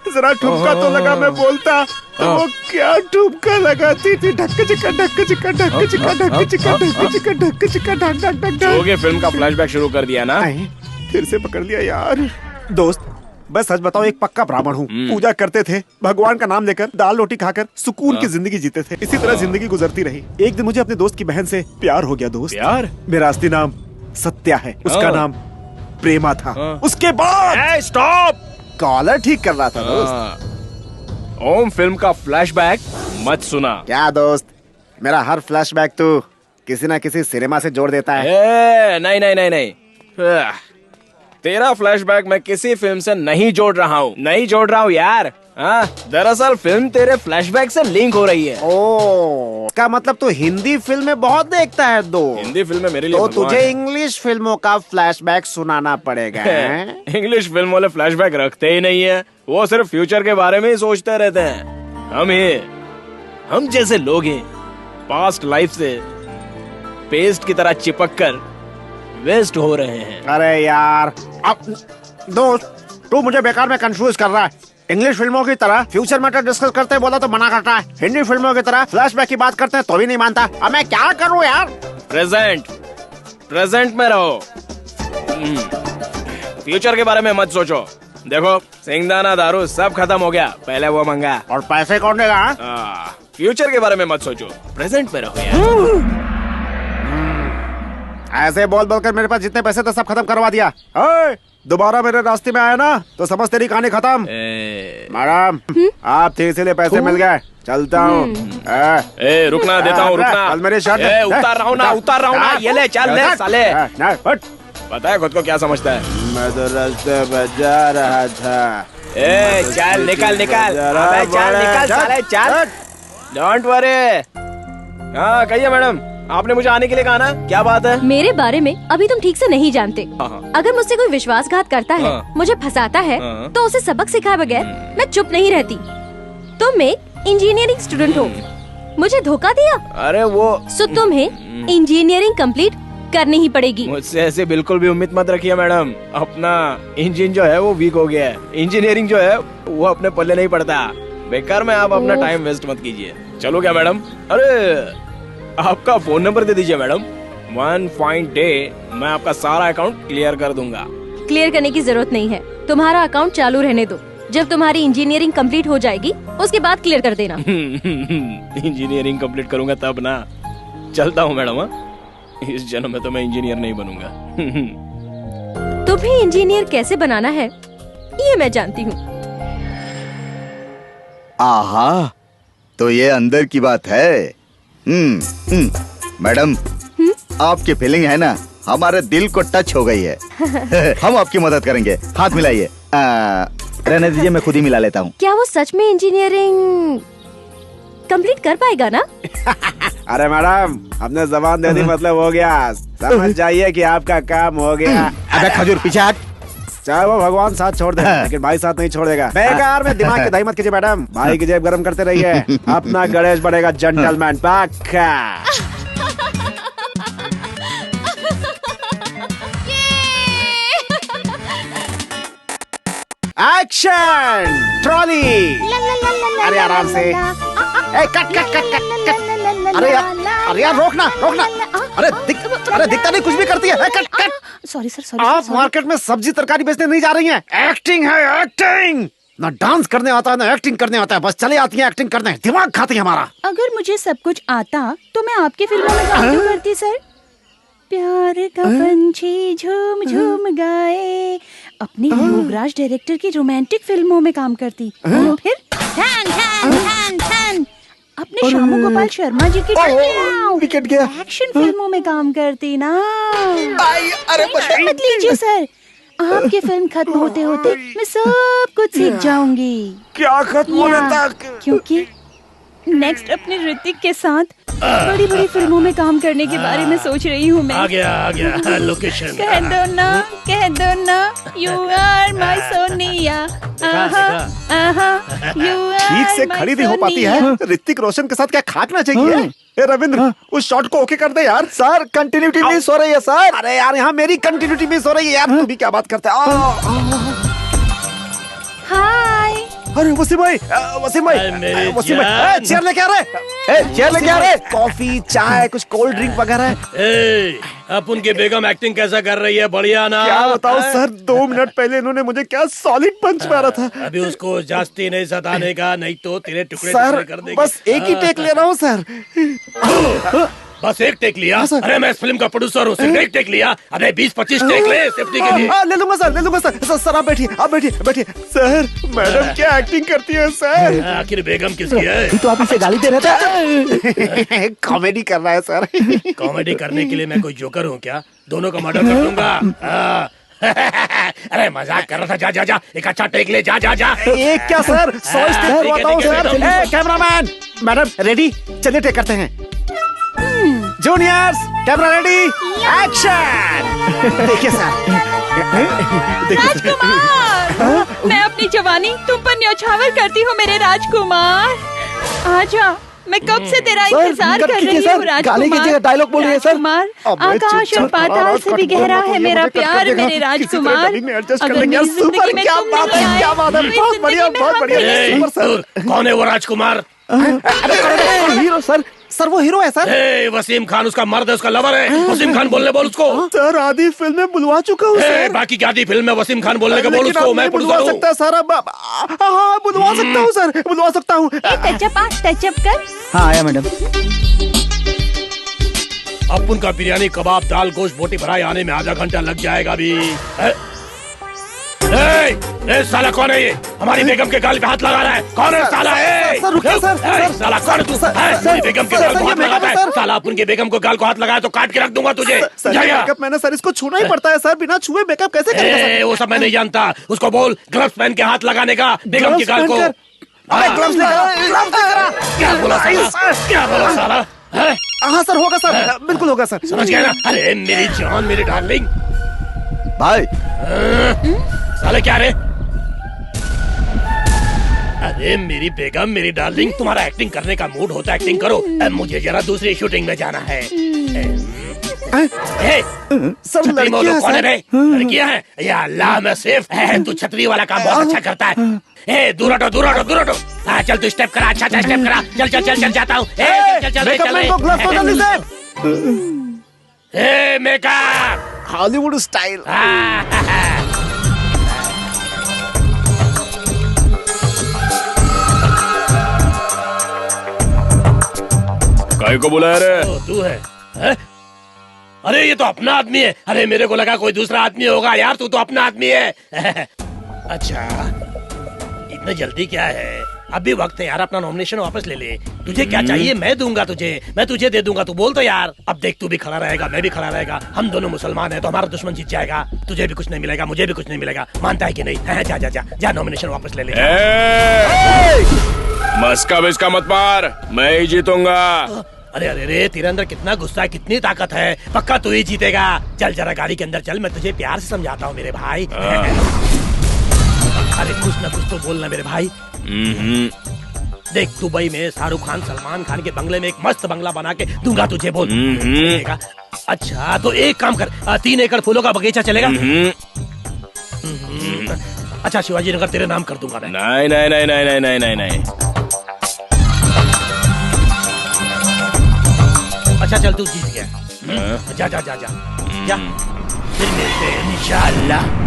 जरा ठुमका तो लगा, मैं बोलता तो वो क्या ठुमका लगाती थी, ढक्क चिक्का ढक्क चिक्का ढक्क चिक्का ढक्क चिक्का ढक्क चिक्का ढक्क चिक्का ढक ढक ढक ढक। फिल्म का फ्लैशबैक शुरू कर दिया ना? फिर से पकड़ लिया यार। दोस्त बस सच बताओ, एक पक्का ब्राह्मण हूँ, पूजा करते थे, भगवान का नाम लेकर दाल रोटी खाकर सुकून की जिंदगी जीते थे। इसी तरह जिंदगी गुजरती रही। एक दिन मुझे अपने दोस्त की बहन से प्यार हो गया। दोस्त प्यार? मेरा असली नाम सत्या है, उसका नाम प्रेमा था। उसके बाद स्टॉप, कॉलर ठीक कर रहा था दोस्त। ओम फिल्म का फ्लैशबैक मत सुना। क्या दोस्त, मेरा हर फ्लैशबैक तो किसी न किसी सिनेमा से जोड़ देता है। नहीं नहीं नहीं नहीं, तेरा फ्लैशबैक मैं किसी फिल्म से नहीं जोड़ रहा हूँ यार। दरअसल फिल्म तेरे फ्लैशबैक से लिंक हो रही है। ओह, इसका मतलब तो हिंदी फिल्में बहुत देखता है दो। हिंदी फिल्में मेरे लिए तो तुझे इंग्लिश फिल्मों का फ्लैशबैक सुनाना पड़ेगा। इंग्लिश फिल्म वाले फ्लैशबैक रखते ही नहीं है, वो सिर्फ फ्यूचर के बारे में ही सोचते रहते हैं। हम जैसे लोग हैं पास्ट लाइफ से पेस्ट की तरह चिपक कर वेस्ट हो रहे हैं। अरे यार, अब दोस्त तू मुझे बेकार में कंफ्यूज कर रहा है। इंग्लिश फिल्मों की तरह फ्यूचर मैटर डिस्कस करते बोला तो मना करता है, हिंदी फिल्मों की तरह फ्लैशबैक की बात करते हैं तो भी नहीं मानता। अब मैं क्या करूं यार? प्रेजेंट में रहो, फ्यूचर के बारे में मत सोचो। देखो सिंगदाना दारू सब खत्म हो गया, पहले वो मंगा। और पैसे कौन देगा? फ्यूचर के बारे में मत सोचो, प्रेजेंट में रहो यार। ऐसे बोल बोल कर मेरे पास जितने पैसे थे सब खत्म करवा दिया। दोबारा मेरे रास्ते में आया ना तो समझ तेरी कहानी खत्म। मैडम आप थे इसीलिए पैसे मिल गए, चलता हूँ। रुकना, देता हूँ, रुकना। कल मेरी शर्ट उतार रहा हूँ ना, ये ले, चल ले साले। पता है खुद को क्या समझता है? मैं तो रास्ते पर जा रहा था। चल निकल, चल साले, चल। Don't worry. हाँ कहिए मैडम, आपने मुझे आने के लिए कहा ना, क्या बात है? मेरे बारे में अभी तुम ठीक से नहीं जानते। अगर मुझसे कोई विश्वासघात करता है, मुझे फंसाता है, तो उसे सबक सिखाए बगैर मैं चुप नहीं रहती। तुम एक इंजीनियरिंग स्टूडेंट हो, मुझे धोखा दिया। अरे वो सो तुम्हें इंजीनियरिंग कंप्लीट करनी ही पड़ेगी। मुझसे ऐसे बिल्कुल भी उम्मीद मत रखिए मैडम, अपना इंजन जो है वो वीक हो गया है, इंजीनियरिंग जो है वो अपने पल्ले नहीं पड़ता। बेकार में आप अपना टाइम वेस्ट मत कीजिए। चलो क्या मैडम? अरे आपका फोन नंबर दे दीजिए मैडम, वन फाइन डे मैं आपका सारा अकाउंट क्लियर कर दूंगा। क्लियर करने की जरूरत नहीं है, तुम्हारा अकाउंट चालू रहने दो। जब तुम्हारी इंजीनियरिंग कंप्लीट हो जाएगी उसके बाद क्लियर कर देना। इंजीनियरिंग कंप्लीट करूंगा तब ना। चलता हूँ मैडम, इस जन्म में तो मैं इंजीनियर नहीं बनूंगा। तुम्हें इंजीनियर कैसे बनाना है ये मैं जानती हूँ। आहा, तो ये अंदर की बात है। मैडम, आपकी फीलिंग है ना, हमारे दिल को टच हो गई है। हम आपकी मदद करेंगे, हाथ मिलाइए। रहने दीजिए, मैं खुद ही मिला लेता हूँ। क्या वो सच में इंजीनियरिंग कंप्लीट कर पाएगा ना? अरे मैडम, हमने जबान दे दी, मतलब हो गया। समझ जाइए कि आपका काम हो गया। अबे खजूर, पीछे हट। चाहे वो भगवान साथ छोड़ दे, लेकिन भाई साथ नहीं छोड़ेगा। बेकार में दिमाग की दही मत कीजिए मैडम, भाई की जेब गर्म करते रहिए। अपना गणेश बनेगा जेंटलमैन पक्का। Action trolley. अरे आराम से, cut cut cut cut cut. अरे यार रोकना रोकना। अरे दिखता नहीं, कुछ भी करती है। Cut cut. Sorry sir, sorry. आप मार्केट में सब्जी तरकारी बेचने नहीं जा रही हैं। एक्टिंग है, एक्टिंग। ना डांस करने आता है ना एक्टिंग करने आता है, बस चले आती हैं एक्टिंग करने, दिमाग खाती है हमारा। अगर मुझे सब कुछ आता तो मैं आपकी फिल्मों में काम क्यों करती सर? प्यार का पंछी झूम झूम गाए, अपनी योगराज डायरेक्टर की रोमांटिक फिल्मों में काम करती, और फिर ठन ठन ठन ठन अपने शामू गोपाल शर्मा जी की विकेट गया। एक्शन फिल्मों में काम करती ना। अरे टेंशन मत लीजिए सर, आपकी फिल्म खत्म होते होते मैं सब कुछ सीख जाऊंगी। क्या खत्म होने तक? क्योंकि नेक्स्ट अपने ऋतिक के साथ बड़ी बड़ी फिल्मों में काम करने के बारे में सोच रही हूँ मैं। आ गया लोकेशन। कह दो ना यू आर माय सोनिया। ठीक से खड़ी नहीं हो पाती है। ऋतिक रोशन के साथ क्या खाकना चाहिए? ए रविंद्र, उस शॉट को ओके कर दे यार। सर, कंटिन्यूटी मिस हो रही है सर। अरे यार, यहाँ मेरी कंटिन्यूटी मिस हो रही है यार। तू भी क्या बात करता है? हाय। अरे वसीम भाई, वसीम भाई, वसीम भाई, चेयर लेके आ रहे। चेयर लेके आ रहे। कॉफी, चाय, कुछ कोल्ड ड्रिंक वगैरह। अब उनकी बेगम एक्टिंग कैसा कर रही है? बढ़िया ना? क्या बताओ सर, 2 मिनट पहले इन्होंने मुझे क्या सॉलिड पंच मारा था। अभी उसको जास्ती नहीं सताने का, नहीं तो तेरे टुकड़े सर कर देगी। बस एक ही टेक ले रहा हूँ सर। बस एक टेक लिया? अरे मैं इस फिल्म का प्रोड्यूसर हूँ, सिर्फ एक टेक लिया। अरे 20-25 टेक ले सेफ्टी के लिए। ले लूंगा सर, ले लूंगा सर। सर आप बैठिए। सर, मैडम क्या एक्टिंग करती है सर। आखिर बेगम किसकी है? तो आप इसे गाली दे रहे थे। कॉमेडी कर रहा है सर। कॉमेडी करने के लिए मैं कोई जोकर हूँ क्या? दोनों का मर्डर कर दूंगा। अरे मजाक कर रहा था। जा एक अच्छा टेक ले। जा एक क्या सर, 100 स्टेक करवाता हूँ सर। कैमरामैन, मैडम रेडी, चलिए टेक करते हैं। Juniors, camera ready, action. देखिए सर। राजकुमार, मैं अपनी जवानी तुम पर न्यौछावर करती हूँ मेरे राजकुमार। आजा, मैं कब से तेरा इंतजार कर रही हूँ राजकुमार। डायलॉग बोल रही है सर। राजकुमार, आकाश और पाताल से भी गहरा है मेरा प्यार मेरे राजकुमार। अगर मेरी जिंदगी में तुम नहीं आए, बहुत बढ़िया सर। कौन है वो राजकुमार? हीरो सर, वो हीरो है सर। वसीम खान उसका मर्द है, उसका लवर है। वसीम खान बोलने बोल उसको। सर आधी फिल्म में बुलवा चुका हूँ सर। बाकी क्या आधी फिल्म में वसीम खान बोलने का बोल उसको। मैं बुलवा सकता है सर। हाँ बुलवा सकता हूँ सर, बुलवा सकता हूँ। टचअप कर। हाँ आया मैडम। अब उनका बिरयानी, कबाब, दाल, गोश्त, बोटी भराई आने में आधा घंटा लग जाएगा अभी। साला कौन है ये? हमारी बेगम के गाल पे हाथ लगा रहा है। कौन है साला? सर रुकिए सर। साला कौन है तू? मेरी बेगम के गाल को हाथ लगाता है। साला अपन की बेगम को गाल को हाथ लगाया तो काट के रख दूंगा तुझे। मेकअप मैंने सर, इसको छूना ही पड़ता है सर, बिना छुए मेकअप कैसे करेगा सर? वो सब मैं नहीं जानता। उसको बोल ग्लव्स पहन के हाथ लगाने का बेगम के गाल को। क्या बोला साला? हाँ सर, होगा सर, बिल्कुल होगा सर। समझ गया ना? अरे मेरी जान, मेरी डार्लिंग। भाई साले क्या रे? अरे मेरी बेगम, मेरी डार्लिंग, तुम्हारा एक्टिंग करने का मूड होता है एक्टिंग करो। मुझे जरा दूसरी शूटिंग में जाना है। सर लड़कियां कौन है बे? लड़कियां हैं? या अल्लाह में सिर्फ तू छतरी वाला काम बहुत अच्छा करता है। दूर हटो। चल तू स्टेप करा, अच्छा स्टेप करा। चल जाता हूँ। Makeup Hollywood style. काय को बुलाया रे? तू है? अरे ये तो अपना आदमी है। अरे मेरे को लगा कोई दूसरा आदमी होगा यार, तू तो अपना आदमी है। अच्छा इतने जल्दी क्या है, अभी वक्त है यार, अपना नॉमिनेशन वापस ले ले। तुझे क्या चाहिए मैं दूंगा तुझे, मैं तुझे दे दूंगा, तू बोल तो यार। अब देख तू भी खड़ा रहेगा, मैं भी खड़ा रहेगा, हम दोनों मुसलमान हैं तो हमारा दुश्मन जीत जाएगा। तुझे भी कुछ नहीं मिलेगा, मुझे भी कुछ नहीं मिलेगा, मानता है कि नहीं? है, जा जा जा जा नॉमिनेशन वापस ले ले। मस्का बिस्का मत मार, मैं ही जीतूंगा। अरे अरे रे, तेरे अंदर कितना गुस्सा है, कितनी ताकत है, पक्का तू ही जीतेगा। चल जरा गाड़ी के अंदर चल, मैं तुझे प्यार से समझाता हूँ मेरे भाई। अरे कुछ ना कुछ तो बोलना मेरे भाई। देख दुबई में शाहरुख खान सलमान खान के बंगले में एक मस्त बंगला बना के दूंगा तुझे, बोल। अच्छा तो एक काम कर, 3 एकड़ फूलों का बगीचा चलेगा? अच्छा शिवाजी नगर तेरे नाम कर दूंगा मैं। नहीं नहीं नहीं नहीं नहीं नहीं नहीं। अच्छा चल तू जीत गया, जा जा जा जा जा, फिर मिलते हैं इंशाअल्लाह।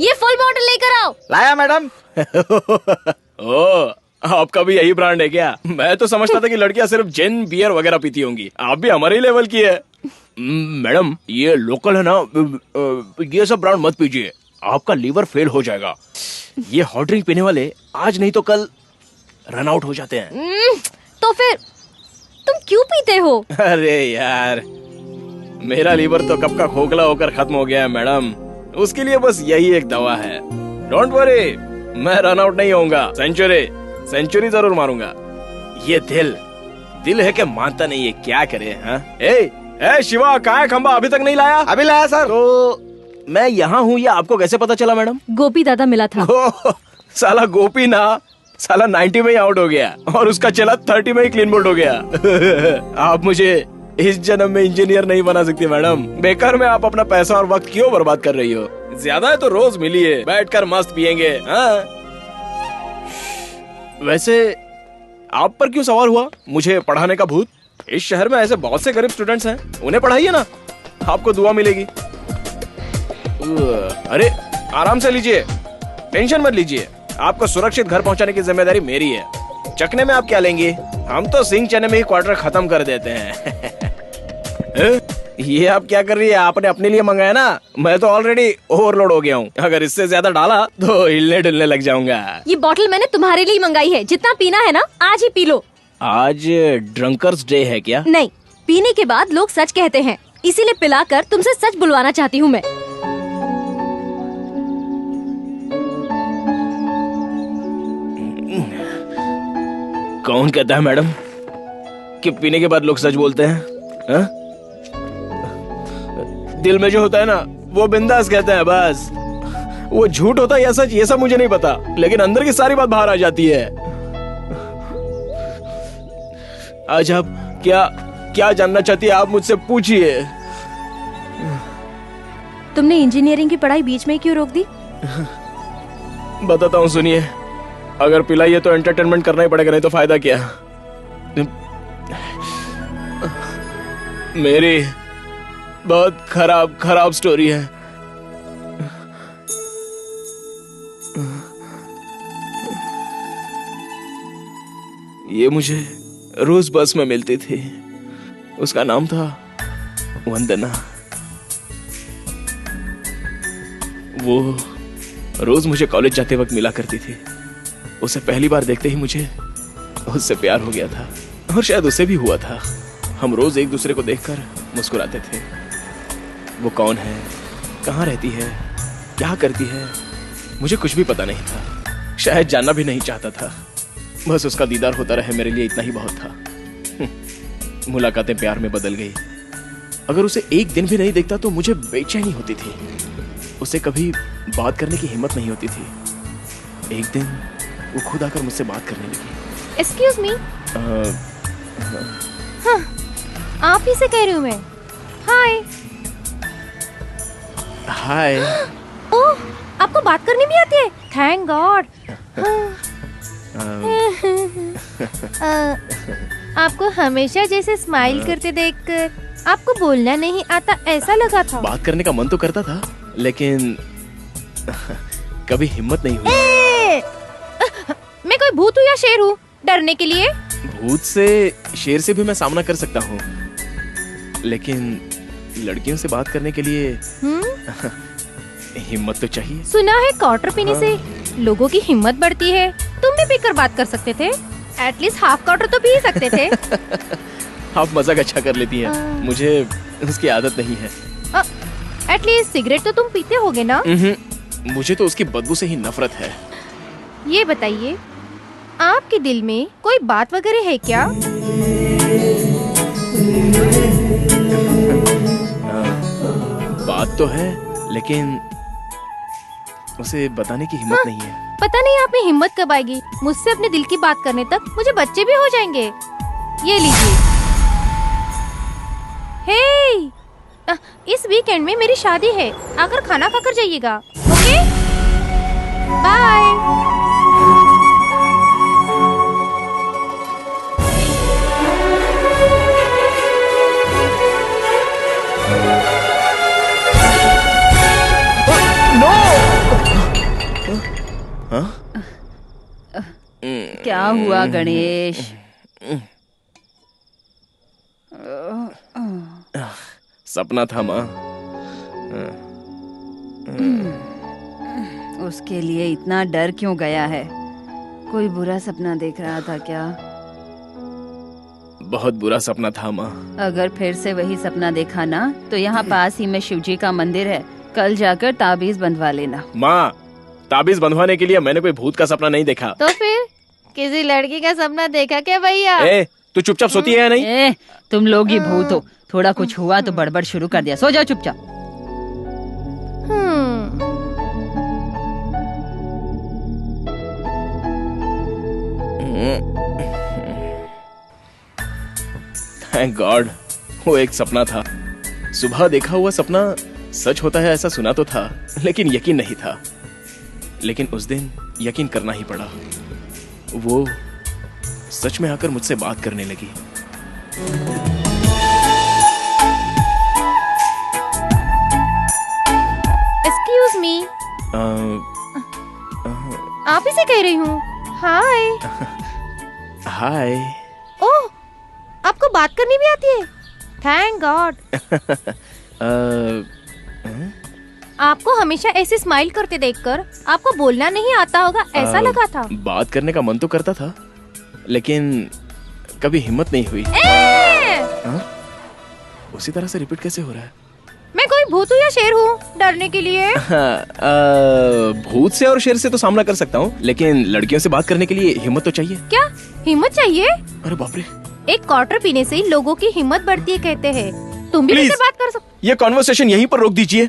ये फुल बॉटल लेकर आओ। लाया मैडम। ओ, आपका भी यही ब्रांड है क्या? मैं तो समझता था कि लड़कियां सिर्फ जिन बियर वगैरह पीती होंगी, आप भी हमारे ही लेवल की है। मैडम ये लोकल है ना, ये सब ब्रांड मत पीजिए, आपका लीवर फेल हो जाएगा। ये हॉट ड्रिंक पीने वाले आज नहीं तो कल रन आउट हो जाते हैं। तो फिर तुम क्यों पीते हो? अरे यार मेरा लीवर तो कब का खोखला होकर खत्म हो गया है मैडम, उसके लिए बस यही एक दवा है। डोंट वरी, मैं रन आउट नहीं होऊंगा, सेंचुरी जरूर मारूंगा। ये दिल है कि मानता नहीं है, क्या करे? हाँ? ए शिवा, कहाँ है खंबा? अभी तक नहीं लाया? अभी लाया सर। तो मैं यहाँ हूँ, ये आपको कैसे पता चला मैडम? गोपी दादा मिला था। साला गोपी ना, साला 90 में ही आउट हो गया और उसका चला 30 में ही क्लीन बोल्ड हो गया। आप मुझे इस जन्म में इंजीनियर नहीं बना सकती मैडम, बेकार में आप अपना पैसा और वक्त क्यों बर्बाद कर रही हो? ज्यादा है तो रोज मिलिए, बैठकर मस्त पियेंगे। हाँ? वैसे आप पर क्यों सवार हुआ मुझे पढ़ाने का भूत? इस शहर में ऐसे बहुत से गरीब स्टूडेंट्स हैं, उन्हें पढ़ाइए ना, आपको दुआ मिलेगी। अरे आराम से लीजिए, टेंशन मत लीजिए, आपको सुरक्षित घर पहुंचाने की जिम्मेदारी मेरी है। चखने में आप क्या लेंगे? हम तो सिंह चने में ही क्वार्टर खत्म कर देते हैं। ये आप क्या कर रही है? आपने अपने लिए मंगाया ना, मैं तो ऑलरेडी ओवरलोड हो गया हूँ, अगर इससे ज्यादा डाला तो हिलने डुलने लग जाऊंगा। ये बोतल मैंने तुम्हारे लिए मंगाई है, जितना पीना है ना आज ही पी लो। आज ड्रंकर्स डे है क्या? नहीं, पीने के बाद लोग सच कहते हैं, इसीलिए पिलाकर तुमसे सच बुलवाना चाहती हूँ मैं। कौन कहता है मैडम कि पीने के बाद लोग सच बोलते हैं? हा? दिल में जो होता है ना वो बिंदास कहते हैं बस। वो झूठ होता है या सच ये सब मुझे नहीं पता, लेकिन अंदर की सारी बात बाहर आ जाती है। आज आप क्या जानना चाहती है? आप मुझसे पूछिए। तुमने इंजीनियरिंग की पढ़ाई बीच में क्यों रोक दी? बताता हूँ, सुनिए। अगर पिलाइए तो एंटरटेनमेंट करना ही पड़ेगा, नहीं तो फायदा क्या? मेरी बहुत खराब स्टोरी है। ये मुझे रोज बस में मिलती थी, उसका नाम था वंदना। वो रोज मुझे कॉलेज जाते वक्त मिला करती थी। उसे पहली बार देखते ही मुझे उससे प्यार हो गया था, और शायद उसे भी हुआ था। हम रोज एक दूसरे को देखकर मुस्कुराते थे। वो कौन है, कहाँ रहती है, क्या करती है, मुझे कुछ भी पता नहीं था, शायद जानना भी नहीं चाहता था। बस उसका दीदार होता रहे, मेरे लिए इतना ही बहुत था। मुलाकातें प्यार में बदल गई। अगर उसे एक दिन भी नहीं देखता तो मुझे बेचैनी होती थी। उसे कभी बात करने की हिम्मत नहीं होती थी। एक दिन वो खुद आकर मुझसे बात करने लगी। Excuse me. आप ही से कह रही हूँ मैं। हाय। हाय। ओह, आपको बात करनी भी आती है? Thank God. आपको हमेशा जैसे स्माइल करते देखकर आपको बोलना नहीं आता ऐसा लगा था। बात करने का मन तो करता था, लेकिन कभी हिम्मत नहीं हुई। मैं कोई भूत हूँ या शेर हूँ डरने के लिए? भूत से, शेर से भी मैं सामना कर सकता हूँ, लेकिन लड़कियों से बात करने के लिए हिम्मत तो चाहिए। सुना है क्वार्टर पीने से लोगों की हिम्मत बढ़ती है। तुम भी पीकर बात कर सकते थे। एटलीस्ट हाफ क्वार्टर तो पी सकते थे। आप मजाक अच्छा कर लेती हैं। मुझे उसकी आदत नहीं है। एटलीस्ट सिगरेट तो तुम पीते होगे ना? मुझे तो उसकी बदबू से ही नफरत है। ये बताइए, आपके दिल में कोई बात वगैरह है क्या? बात तो है, लेकिन उसे बताने की हिम्मत नहीं है। पता नहीं आप में हिम्मत कब आएगी मुझसे अपने दिल की बात करने तक। मुझे बच्चे भी हो जाएंगे। ये लीजिए। हे, इस वीकेंड में मेरी शादी है, आकर खाना खाकर जाइएगा। Okay, bye. क्या हुआ गणेश? सपना था माँ। उसके लिए इतना डर क्यों गया है? कोई बुरा सपना देख रहा था क्या? बहुत बुरा सपना था माँ। अगर फिर से वही सपना देखा ना तो यहाँ पास ही में शिवजी का मंदिर है, कल जाकर ताबीज बंधवा लेना। माँ, ताबीज बंधवाने के लिए मैंने कोई भूत का सपना नहीं देखा। तो फिर किसी लड़की का सपना देखा क्या भैया? तू चुपचाप सोती है या नहीं? तुम लोग ही भूत हो। थोड़ा कुछ हुआ तो बड़बड़ शुरू कर दिया। सो जाओ चुपचाप। थैंक गॉड, वो एक सपना था। सुबह देखा हुआ सपना सच होता है ऐसा सुना तो था, लेकिन यकीन नहीं था। लेकिन उस दिन यकीन करना ही पड़ा। वो सच में आकर मुझसे बात करने लगी। Excuse me. आप ही से कह रही हूँ। हाय। हाय। ओह, आपको बात करनी भी आती है? Thank God. आपको हमेशा ऐसे स्माइल करते देखकर आपको बोलना नहीं आता होगा ऐसा लगा था। बात करने का मन तो करता था, लेकिन कभी हिम्मत नहीं हुई। उसी तरह से रिपीट कैसे हो रहा है? मैं कोई भूत हूँ या शेर हूँ डरने के लिए? भूत से और शेर से तो सामना कर सकता हूँ, लेकिन लड़कियों से बात करने के लिए हिम्मत तो चाहिए। क्या हिम्मत चाहिए? अरे बाप रे। एक क्वार्टर पीने से लोगों की हिम्मत बढ़ती है कहते हैं। तुम भी मुझसे बात कर सकते। ये कॉन्वर्सेशन यहीं पर रोक दीजिए।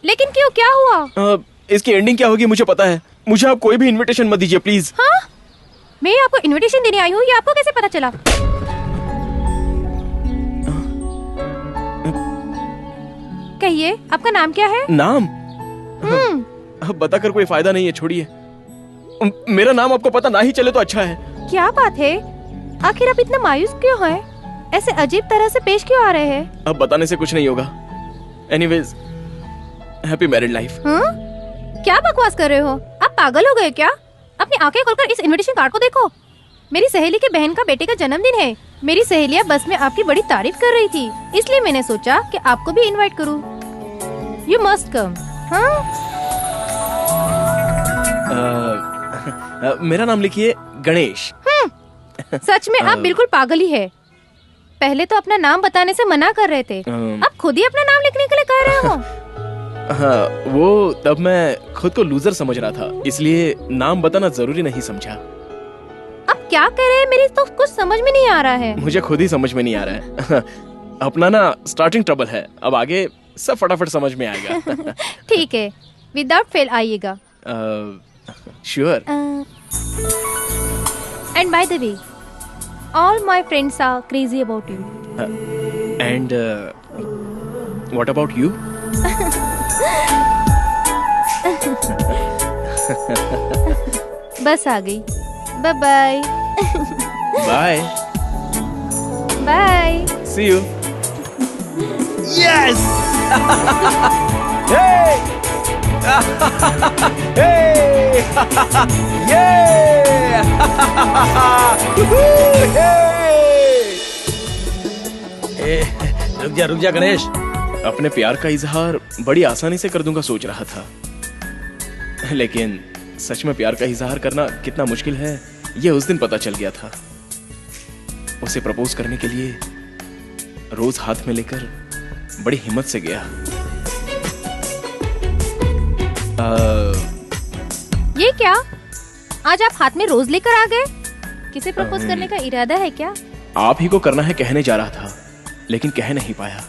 लेकिन क्यों, क्या हुआ? इसकी एंडिंग क्या होगी मुझे पता है। मुझे आप कोई भी इनविटेशन मत दीजिए प्लीज। हाँ? मैं आपको इनविटेशन देने आई हूँ, ये आपको कैसे पता चला? कहिए, आपका नाम क्या है? नाम? अब बताकर कोई फायदा नहीं है, छोड़िए। मेरा नाम आपको पता ना ही चले तो अच्छा है। क्या बात है? आखिर आप इतना मायूस क्यों हैं? ऐसे अजीब तरह से पेश क्यों आ रहे हैं? अब बताने से कुछ नहीं होगा। Anyways, happy married life. क्या बकवास कर रहे हो? आप पागल हो गए क्या? अपनी आंखें खोलकर इस इनविटेशन कार्ड को देखो। मेरी सहेली के बहन का बेटे का जन्मदिन है। मेरी सहेलियां बस में आपकी बड़ी तारीफ कर रही थी, इसलिए मैंने सोचा कि आपको भी इनवाइट करूं। You must come. मेरा नाम लिखिए गणेश। सच में आप बिल्कुल पागल ही है। पहले तो अपना नाम बताने से मना कर रहे थे, अब खुद ही अपना नाम लिखने के लिए कह रहे हो। हाँ, वो तब मैं खुद को लूजर समझ रहा था, इसलिए नाम बताना जरूरी नहीं समझा। अब क्या कह रहे हैं? मेरी तो कुछ समझ में नहीं आ रहा है। मुझे खुद ही समझ में नहीं आ रहा है। अपना ना स्टार्टिंग ट्रबल है, अब आगे सब फटाफट समझ में आएगा। ठीक है, विदाउट फेल आइएगा। Sure. And by the way, all my friends are crazy about you. And what about you? Bus आ गई। Bye bye. Bye. Bye. See you. Yes! Hey! Hey! ये! रुक जा गणेश। अपने प्यार का इजहार बड़ी आसानी से कर दूंगा सोच रहा था, लेकिन सच में प्यार का इजहार करना कितना मुश्किल है ये उस दिन पता चल गया था। उसे प्रपोज करने के लिए रोज हाथ में लेकर बड़ी हिम्मत से गया। ये क्या? आज आप हाथ में रोज लेकर आ गए? किसे प्रपोज करने का इरादा है क्या? आप ही को करना है कहने जा रहा था, लेकिन कह नहीं पाया।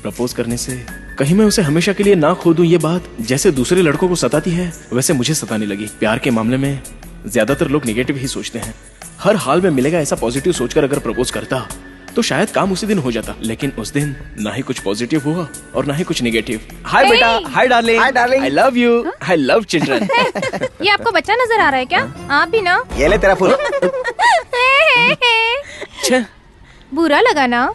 प्रपोज करने से कहीं मैं उसे हमेशा के लिए ना खो दूं, ये बात जैसे दूसरे लड़कों को सताती है वैसे मुझे सताने लगी। प्यार के मामले में ज्यादातर लोग निगेटिव ही सोचते हैं। हर हाल में मिलेगा ऐसा पॉजिटिव सोचकर अगर प्रपोज करता तो शायद काम उसी दिन हो जाता, लेकिन उस दिन ना ही कुछ पॉजिटिव हुआ और ना ही कुछ निगेटिव। हाय बेटा, hi darling, hi darling, I love you, I love children. ये आपको बच्चा नजर आ रहा है क्या? आप भी ना। ये ले तेरा फूल। छे, बुरा लगा ना?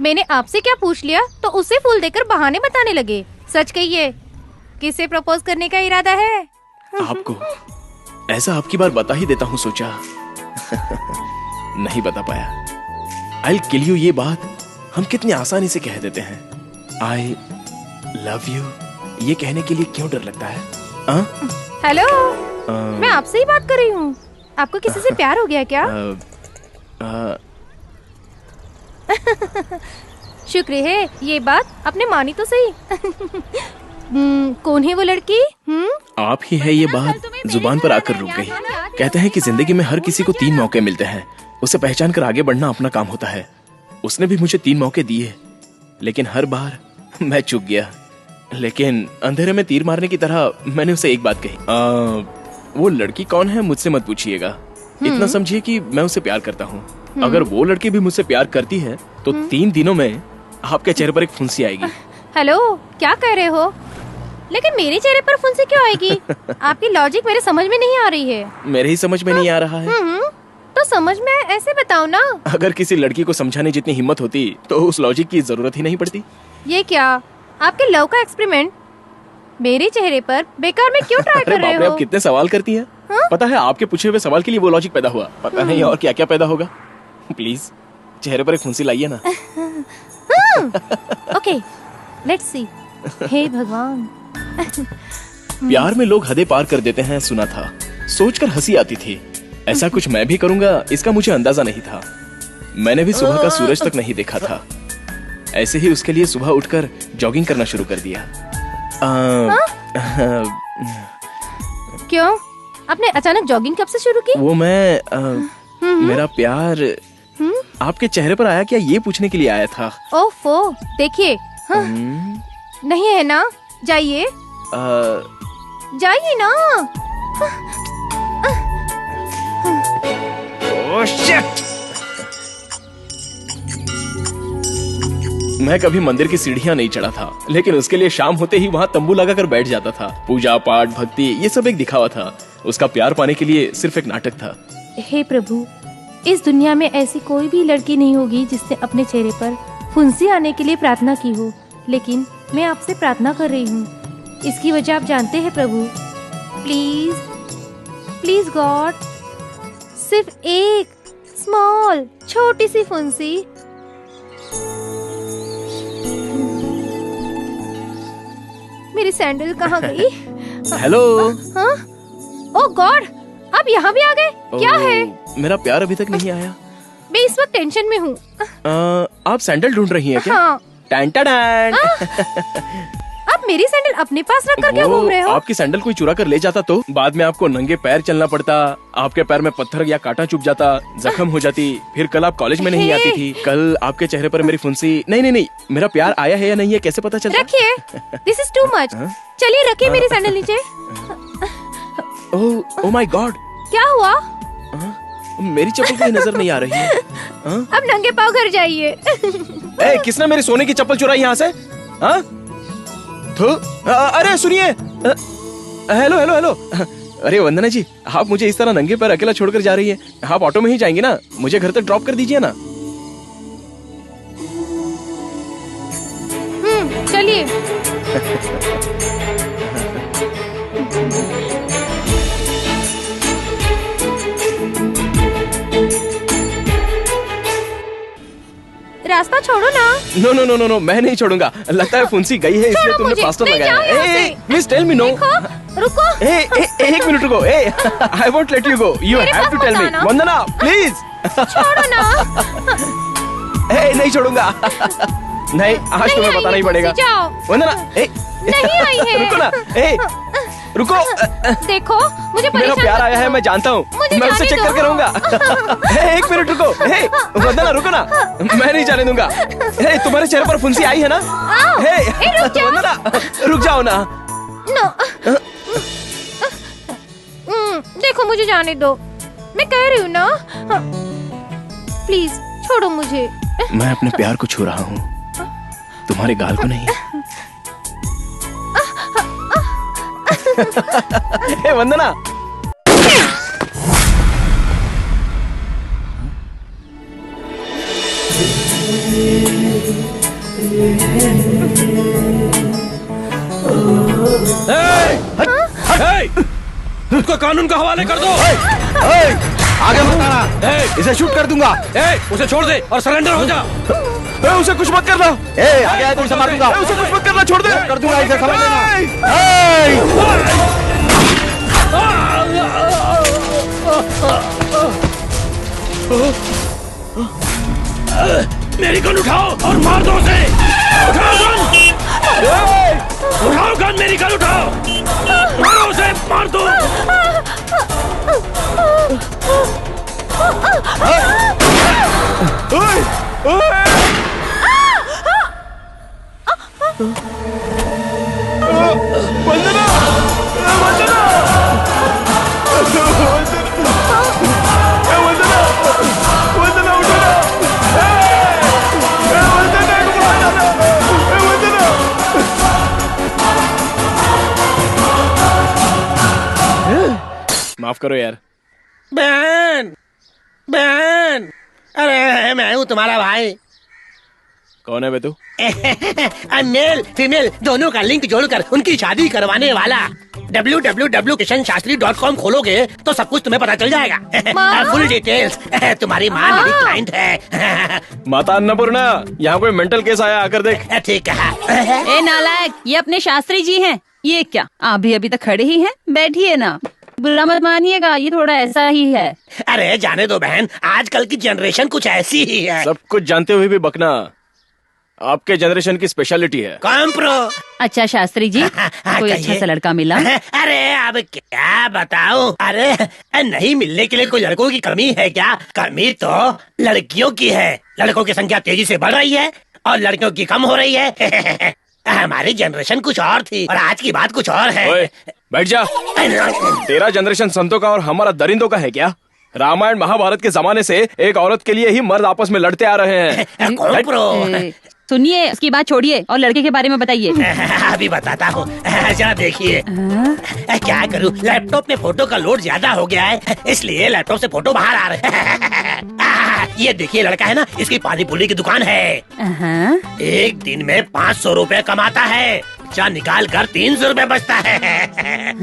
मैंने आपसे क्या पूछ लिया तो उसे फूल देकर बहाने बताने लगे। सच कहिए, किसे प्रपोज करने का इरादा है? आपको ऐसा आपकी बार बता ही देता हूँ सोचा। नहीं बता पाया। I'll kill you ये बात हम कितनी आसानी से कह देते हैं। I love you ये कहने के लिए क्यों डर लगता है? हेलो, मैं आपसे ही बात कर रही हूँ। आपको किसी से प्यार हो गया क्या? शुक्र है ये बात आपने मानी तो सही। कौन है वो लड़की? आप ही है ये बात जुबान पर आकर रुक गई। कहते हैं कि जिंदगी में हर किसी को 3 मौके मिलते हैं, उसे पहचान कर आगे बढ़ना अपना काम होता है। उसने भी मुझे 3 मौके दिए, लेकिन हर बार मैं चूक गया। लेकिन अंधेरे में तीर मारने की तरह मैंने उसे एक बात कही, वो लड़की कौन है मुझसे मत पूछिएगा, इतना समझिए कि मैं उसे प्यार करता हूँ। अगर वो लड़की भी मुझसे प्यार करती है तो 3 दिनों में आपके चेहरे पर एक फुंसी आएगी। हेलो, क्या कह रहे हो? लेकिन मेरे चेहरे पर फुंसी क्यों आएगी? आपकी लॉजिक मेरे समझ में नहीं आ रही है। मेरे ही समझ में नहीं आ रहा है। तो समझ में ऐसे बताओ ना। अगर किसी लड़की को समझाने जितनी हिम्मत होती तो उस लॉजिक की जरूरत ही नहीं पड़ती। ये क्या आपके लव का एक्सपेरिमेंट मेरे चेहरे पर बेकार में क्यों ट्राई कर रहे हो? आप कितने सवाल करती हैं? पता है आपके पूछे हुए सवाल के लिए वो लॉजिक पैदा हुआ, पता नहीं और क्या क्या पैदा होगा। प्लीज चेहरे पर एक फुंसी लाइए ना। Okay, let's see. हे भगवान। प्यार में लोग हदें पार कर देते हैं, सुना था। सोचकर हंसी आती थी। ऐसा कुछ मैं भी करूंगा इसका मुझे अंदाजा नहीं था। मैंने भी सुबह का सूरज तक नहीं देखा था। ऐसे ही उसके लिए सुबह उठकर जॉगिंग करना शुरू कर दिया। क्यों? आपने अचानक जॉगिंग कब से शुरू की? वो मैं मेरा प्यार आपके चेहरे पर आया क्या ये पूछने के लिए आया था। ओफो, देखिए। नहीं है ना? जाइए जाइए ना। Oh shit! मैं कभी मंदिर की सीढ़ियां नहीं चढ़ा था, लेकिन उसके लिए शाम होते ही वहाँ तंबू लगाकर बैठ जाता था। पूजा पाठ भक्ति ये सब एक दिखावा था। उसका प्यार पाने के लिए सिर्फ एक नाटक था। हे प्रभु, इस दुनिया में ऐसी कोई भी लड़की नहीं होगी जिसने अपने चेहरे पर फुंसी आने के लिए प्रार्थना की हो, लेकिन मैं आपसे प्रार्थना कर रही हूँ। इसकी वजह आप जानते हैं प्रभु। प्लीज प्लीज गॉड, सिर्फ एक स्मॉल छोटी सी फुंसी। मेरी सैंडल कहाँ गई? हेलो। हाँ? ओह गॉड, आप यहाँ भी आ गए? क्या है? मेरा प्यार अभी तक नहीं आया। मैं इस वक्त टेंशन में हूँ। आप सैंडल ढूंढ रही हैं क्या? हाँ। Tan tan. आप मेरी सैंडल अपने पास रख कर क्या घूम रहे हो? आपकी सैंडल कोई चुरा कर ले जाता तो बाद में आपको नंगे पैर चलना पड़ता, आपके पैर में पत्थर या कांटा चुभ जाता, जख्म हो जाती, फिर कल आप कॉलेज में नहीं आती थी। कल आपके चेहरे पर मेरी फुंसी। नहीं, मेरा प्यार आया है या नहीं है कैसे पता चलता? रखिए, दिस इज टू मच। चलिए रखिए मेरी सैंडल नीचे। ओह माय गॉड, क्या हुआ? मेरी चप्पल कोई नजर नहीं आ रही है। अब नंगे पाँव घर जाइए। ए, किसने मेरी सोने की चप्पल चुराई यहाँ से? हाँ? अरे सुनिए, हेलो हेलो हेलो। अरे वंदना जी, आप मुझे इस तरह नंगे पैर अकेला छोड़कर जा रही है। आप ऑटो में ही जाएंगी ना? मुझे घर तक ड्रॉप कर दीजिए ना। चलिए। रास्ता छोड़ो ना। No no no no no, मैं नहीं छोड़ूंगा। लगता है फुंसी गई है इसलिए तुमने प्लास्टर लगाया है। Please tell me no. रुको। एक मिनट रुको। I won't let you go. You have to tell me. Vandana please. छोड़ो ना। नहीं छोड़ूंगा। नहीं, आज तुम्हें बताना ही पड़ेगा। वंदना नहीं आई है। रुको ना। रुको। देखो मुझे मेरा प्यार आया है, मैं जानता हूँ। मैं उससे चेक करके रहूंगा। एक मिनट रुको। वंदना रुको ना, मैं नहीं जाने दूंगा। तुम्हारे चेहरे पर फुंसी आई है ना? वंदना रुक जाओ ना। देखो मुझे जाने दो, मैं कह रही हूँ ना। प्लीज छोड़ो मुझे। मैं अपने प्यार को छू रहा हूँ, तुम्हारे गाल को नहीं। वंदना। उसको कानून का हवाले कर दो। आगे मत आना, इसे शूट कर दूंगा। उसे छोड़ दे और सरेंडर हो जा। उसे कुछ मत करना। आगे आए तो उसे मार दूंगा। उसे कुछ मत करना, छोड़ दे। कर दूंगा, इसे समझ लेना। मेरी गन उठाओ और मार दो उसे। उठाओ गन, उठाओ गन, मेरी गन उठाओ, मारो उसे, मार दो। वंदना, वंदना, वंदना, वंदना उठो ना। वंदना को मारो ना। वंदना। माफ करो यार। बहन, बहन, अरे मैं हूँ तुम्हारा भाई। कौन है बे तू? मेल फीमेल दोनों का लिंक जोड़कर उनकी शादी करवाने वाला। www.kishanshastri.com खोलोगे तो सब कुछ तुम्हें पता चल जाएगा। Full details. तुम्हारी माँ मेरी क्लाइंट है। माता अन्नपूर्णा, यहाँ कोई मेंटल केस आया, आकर देख। ठीक है। ए नालायक, ये अपने शास्त्री जी हैं। ये क्या, आप भी अभी तक खड़े ही हैं? बैठिए ना, बुरा मत मानिएगा, ये थोड़ा ऐसा ही है। अरे जाने दो बहन, आजकल की जनरेशन कुछ ऐसी ही है। सब कुछ जानते हुए भी बकना आपके जनरेशन की स्पेशलिटी है। कॉम्प्रो। अच्छा शास्त्री जी, कोई अच्छा सा लड़का मिला? अरे अब क्या बताऊं। अरे नहीं मिलने के लिए कोई लड़कों की कमी है क्या? कमी तो लड़कियों की है। लड़कों की संख्या तेजी से बढ़ रही है और लड़कियों की कम हो रही है। हमारी जनरेशन कुछ और थी और आज की बात कुछ और है। ओए, बैठ जा। तेरा जनरेशन संतों का और हमारा दरिंदों का है क्या? रामायण महाभारत के जमाने से एक औरत के लिए ही मर्द आपस में लड़ते आ रहे हैं। कॉम्प्रो। सुनिए, उसकी बात छोड़िए और लड़के के बारे में बताइए। अभी बताता हूँ, जरा देखिए। क्या करूँ, लैपटॉप में फोटो का लोड ज्यादा हो गया है, इसलिए लैपटॉप से फोटो बाहर आ रहे हैं। ये देखिए लड़का है ना, इसकी पानी पूरी की दुकान है। एक दिन में 500 रुपए कमाता है। चार निकाल कर 300 रुपए बचता है।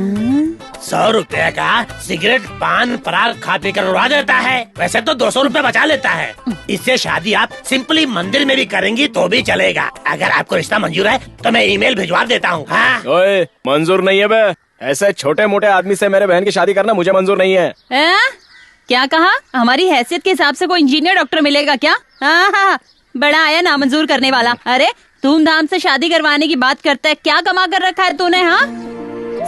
100 रुपए का सिगरेट पान पराग खा पी कर उड़ा देता है। वैसे तो 200 रुपए बचा लेता है। इससे शादी आप सिंपली मंदिर में भी करेंगी तो भी चलेगा। अगर आपको रिश्ता मंजूर है तो मैं ईमेल भिजवा देता हूँ। हाँ? ओए, मंजूर नहीं है बे। ऐसे छोटे मोटे आदमी से मेरे बहन की शादी करना मुझे मंजूर नहीं है। क्या कहा? हमारी हैसियत के हिसाब से कोई इंजीनियर डॉक्टर मिलेगा क्या? हाँ, बड़ा आया ना मंजूर करने वाला। अरे धूमधाम से शादी करवाने की बात करता है, क्या कमा कर रखा है तूने? हाँ,